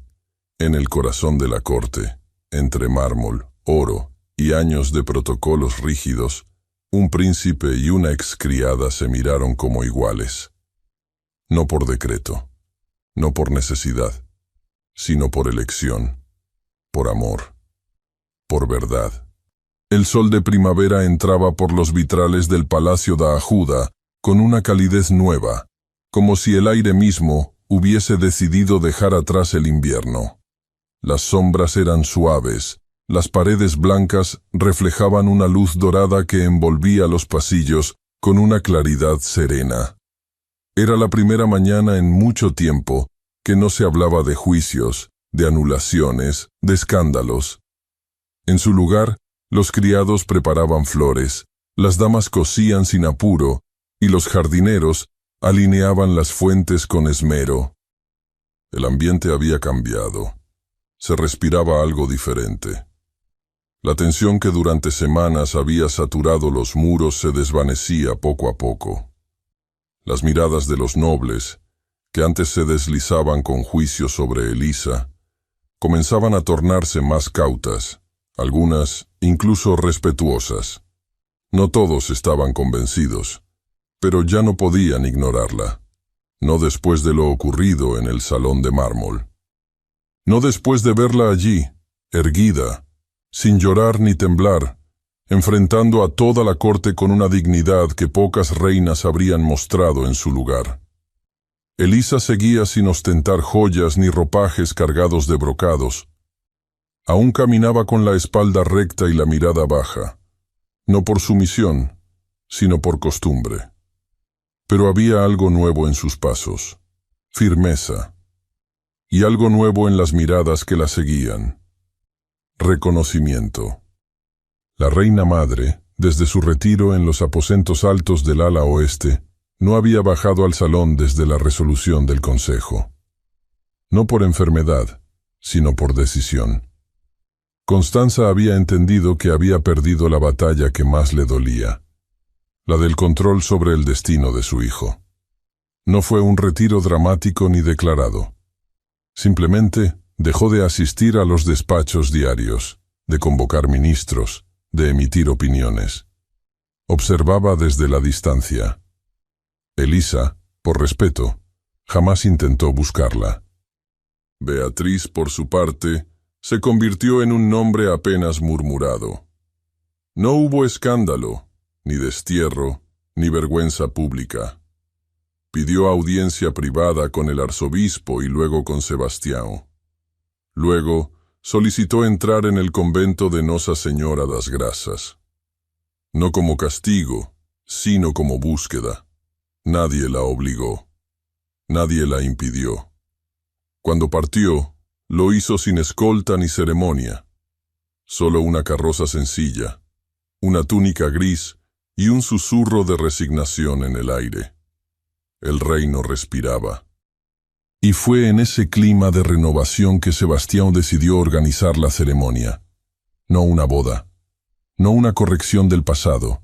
en el corazón de la corte, entre mármol, oro y años de protocolos rígidos, un príncipe y una excriada se miraron como iguales. No por decreto, no por necesidad, sino por elección, por amor, por verdad. El sol de primavera entraba por los vitrales del Palacio da Ajuda con una calidez nueva, como si el aire mismo hubiese decidido dejar atrás el invierno. Las sombras eran suaves, las paredes blancas reflejaban una luz dorada que envolvía los pasillos con una claridad serena. Era la primera mañana en mucho tiempo que no se hablaba de juicios, de anulaciones, de escándalos. En su lugar, los criados preparaban flores, las damas cosían sin apuro, y los jardineros alineaban las fuentes con esmero. El ambiente había cambiado. Se respiraba algo diferente. La tensión que durante semanas había saturado los muros se desvanecía poco a poco. Las miradas de los nobles, que antes se deslizaban con juicio sobre Elisa, comenzaban a tornarse más cautas, algunas incluso respetuosas. No todos estaban convencidos, pero ya no podían ignorarla. No después de lo ocurrido en el salón de mármol. No después de verla allí, erguida, sin llorar ni temblar, enfrentando a toda la corte con una dignidad que pocas reinas habrían mostrado en su lugar. Elisa seguía sin ostentar joyas ni ropajes cargados de brocados. Aún caminaba con la espalda recta y la mirada baja, no por sumisión, sino por costumbre. Pero había algo nuevo en sus pasos, firmeza, y algo nuevo en las miradas que la seguían, reconocimiento. La reina madre, desde su retiro en los aposentos altos del ala oeste, no había bajado al salón desde la resolución del consejo. No por enfermedad, sino por decisión. Constanza había entendido que había perdido la batalla que más le dolía, la del control sobre el destino de su hijo. No fue un retiro dramático ni declarado. Simplemente dejó de asistir a los despachos diarios, de convocar ministros, de emitir opiniones. Observaba desde la distancia. Elisa, por respeto, jamás intentó buscarla. Beatriz, por su parte, se convirtió en un nombre apenas murmurado. No hubo escándalo, ni destierro, ni vergüenza pública. Pidió audiencia privada con el arzobispo y luego con Sebastião. Luego, solicitó entrar en el convento de Nosa Señora das Graças. No como castigo, sino como búsqueda. Nadie la obligó. Nadie la impidió. Cuando partió, lo hizo sin escolta ni ceremonia. Solo una carroza sencilla, una túnica gris y un susurro de resignación en el aire. El reino respiraba. Y fue en ese clima de renovación que Sebastião decidió organizar la ceremonia. No una boda, no una corrección del pasado,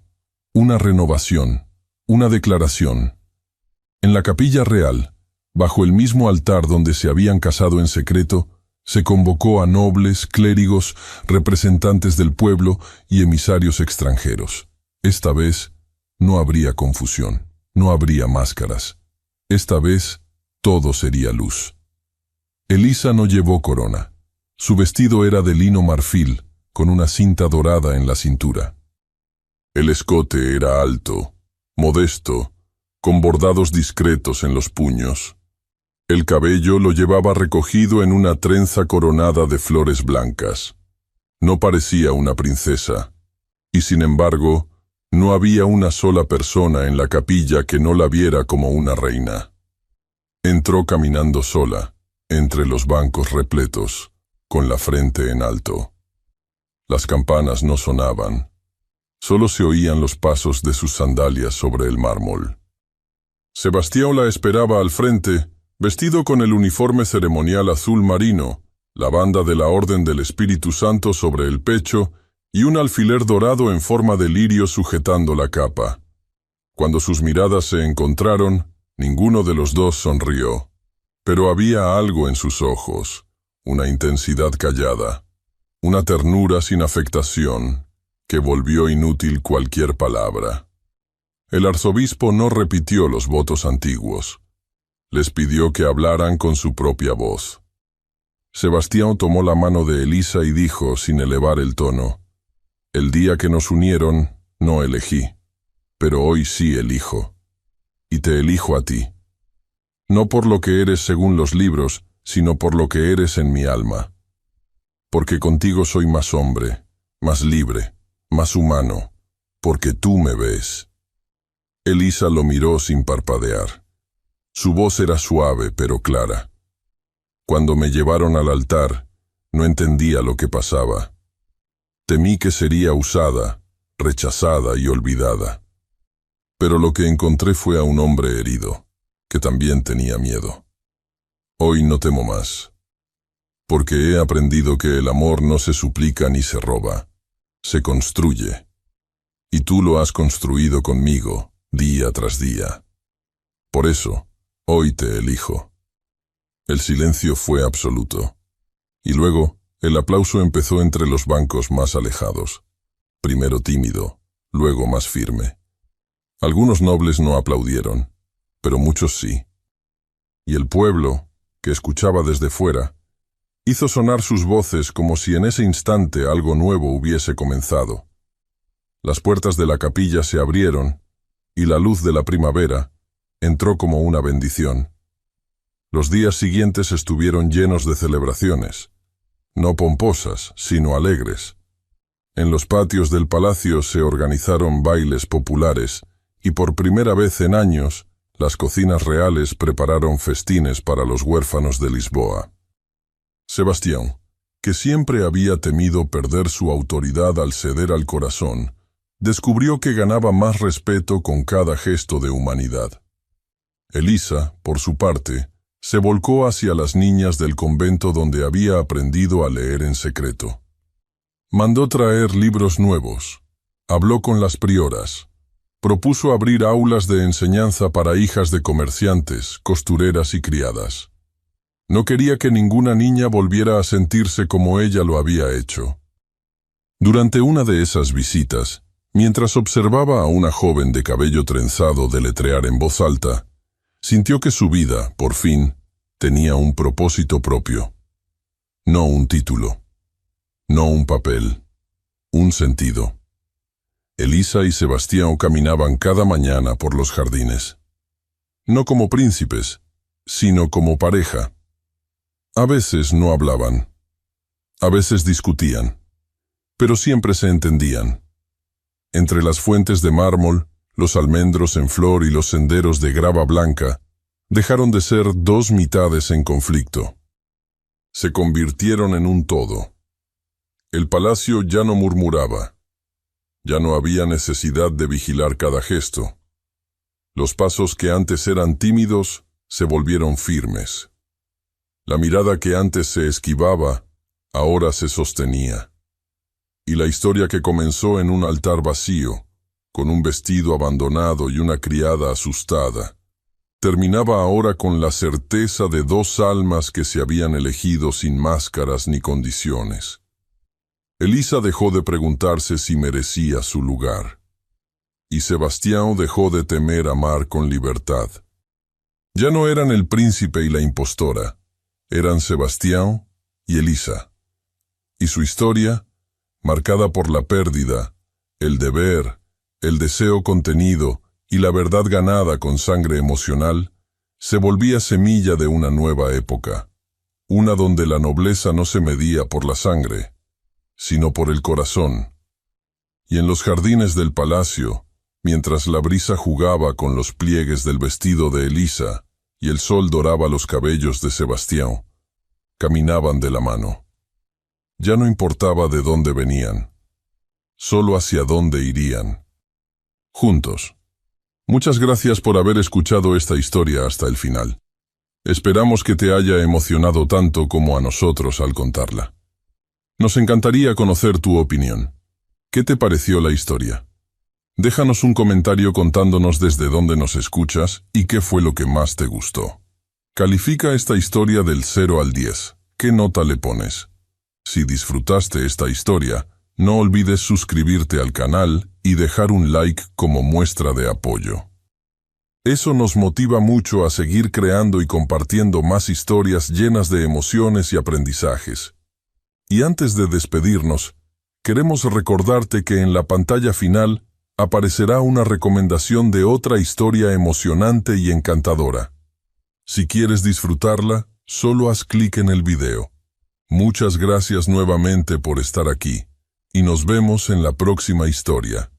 una renovación, una declaración. En la capilla real, bajo el mismo altar donde se habían casado en secreto, se convocó a nobles, clérigos, representantes del pueblo y emisarios extranjeros. Esta vez no habría confusión, no habría máscaras. Esta vez todo sería luz. Elisa no llevó corona. Su vestido era de lino marfil, con una cinta dorada en la cintura. El escote era alto, modesto, con bordados discretos en los puños. El cabello lo llevaba recogido en una trenza coronada de flores blancas. No parecía una princesa, y sin embargo, no había una sola persona en la capilla que no la viera como una reina. Entró caminando sola, entre los bancos repletos, con la frente en alto. Las campanas no sonaban, solo se oían los pasos de sus sandalias sobre el mármol. Sebastião la esperaba al frente, vestido con el uniforme ceremonial azul marino, la banda de la Orden del Espíritu Santo sobre el pecho y un alfiler dorado en forma de lirio sujetando la capa. Cuando sus miradas se encontraron, ninguno de los dos sonrió, pero había algo en sus ojos, una intensidad callada, una ternura sin afectación, que volvió inútil cualquier palabra. El arzobispo no repitió los votos antiguos. Les pidió que hablaran con su propia voz. Sebastião tomó la mano de Elisa y dijo, sin elevar el tono, «El día que nos unieron, no elegí, pero hoy sí elijo. Y te elijo a ti. No por lo que eres según los libros, sino por lo que eres en mi alma. Porque contigo soy más hombre, más libre, más humano, porque tú me ves». Elisa lo miró sin parpadear. Su voz era suave pero clara. Cuando me llevaron al altar, no entendía lo que pasaba. Temí que sería usada, rechazada y olvidada. Pero lo que encontré fue a un hombre herido, que también tenía miedo. Hoy no temo más, porque he aprendido que el amor no se suplica ni se roba, se construye. Y tú lo has construido conmigo, día tras día. Por eso, hoy te elijo. El silencio fue absoluto. Y luego, el aplauso empezó entre los bancos más alejados. Primero tímido, luego más firme. Algunos nobles no aplaudieron, pero muchos sí. Y el pueblo, que escuchaba desde fuera, hizo sonar sus voces como si en ese instante algo nuevo hubiese comenzado. Las puertas de la capilla se abrieron, y la luz de la primavera entró como una bendición. Los días siguientes estuvieron llenos de celebraciones, no pomposas, sino alegres. En los patios del palacio se organizaron bailes populares, y por primera vez en años, las cocinas reales prepararon festines para los huérfanos de Lisboa. Sebastián, que siempre había temido perder su autoridad al ceder al corazón, descubrió que ganaba más respeto con cada gesto de humanidad. Elisa, por su parte, se volcó hacia las niñas del convento donde había aprendido a leer en secreto. Mandó traer libros nuevos, habló con las prioras, propuso abrir aulas de enseñanza para hijas de comerciantes, costureras y criadas. No quería que ninguna niña volviera a sentirse como ella lo había hecho. Durante una de esas visitas, mientras observaba a una joven de cabello trenzado deletrear en voz alta, sintió que su vida, por fin, tenía un propósito propio. No un título, no un papel, un sentido. Elisa y Sebastián caminaban cada mañana por los jardines. No como príncipes, sino como pareja. A veces no hablaban, a veces discutían, pero siempre se entendían. Entre las fuentes de mármol, los almendros en flor y los senderos de grava blanca, dejaron de ser dos mitades en conflicto. Se convirtieron en un todo. El palacio ya no murmuraba. Ya no había necesidad de vigilar cada gesto. Los pasos que antes eran tímidos se volvieron firmes. La mirada que antes se esquivaba, ahora se sostenía. Y la historia que comenzó en un altar vacío, con un vestido abandonado y una criada asustada, terminaba ahora con la certeza de dos almas que se habían elegido sin máscaras ni condiciones. Elisa dejó de preguntarse si merecía su lugar. Y Sebastián dejó de temer amar con libertad. Ya no eran el príncipe y la impostora, eran Sebastián y Elisa. Y su historia, marcada por la pérdida, el deber, el deseo contenido y la verdad ganada con sangre emocional, se volvía semilla de una nueva época, una donde la nobleza no se medía por la sangre, sino por el corazón. Y en los jardines del palacio, mientras la brisa jugaba con los pliegues del vestido de Elisa y el sol doraba los cabellos de Sebastián, caminaban de la mano. Ya no importaba de dónde venían, solo hacia dónde irían. Juntos. Muchas gracias por haber escuchado esta historia hasta el final. Esperamos que te haya emocionado tanto como a nosotros al contarla. Nos encantaría conocer tu opinión. ¿Qué te pareció la historia? Déjanos un comentario contándonos desde dónde nos escuchas y qué fue lo que más te gustó. Califica esta historia del 0 al 10. ¿Qué nota le pones? Si disfrutaste esta historia, no olvides suscribirte al canal y dejar un like como muestra de apoyo. Eso nos motiva mucho a seguir creando y compartiendo más historias llenas de emociones y aprendizajes. Y antes de despedirnos, queremos recordarte que en la pantalla final aparecerá una recomendación de otra historia emocionante y encantadora. Si quieres disfrutarla, solo haz clic en el video. Muchas gracias nuevamente por estar aquí, y nos vemos en la próxima historia.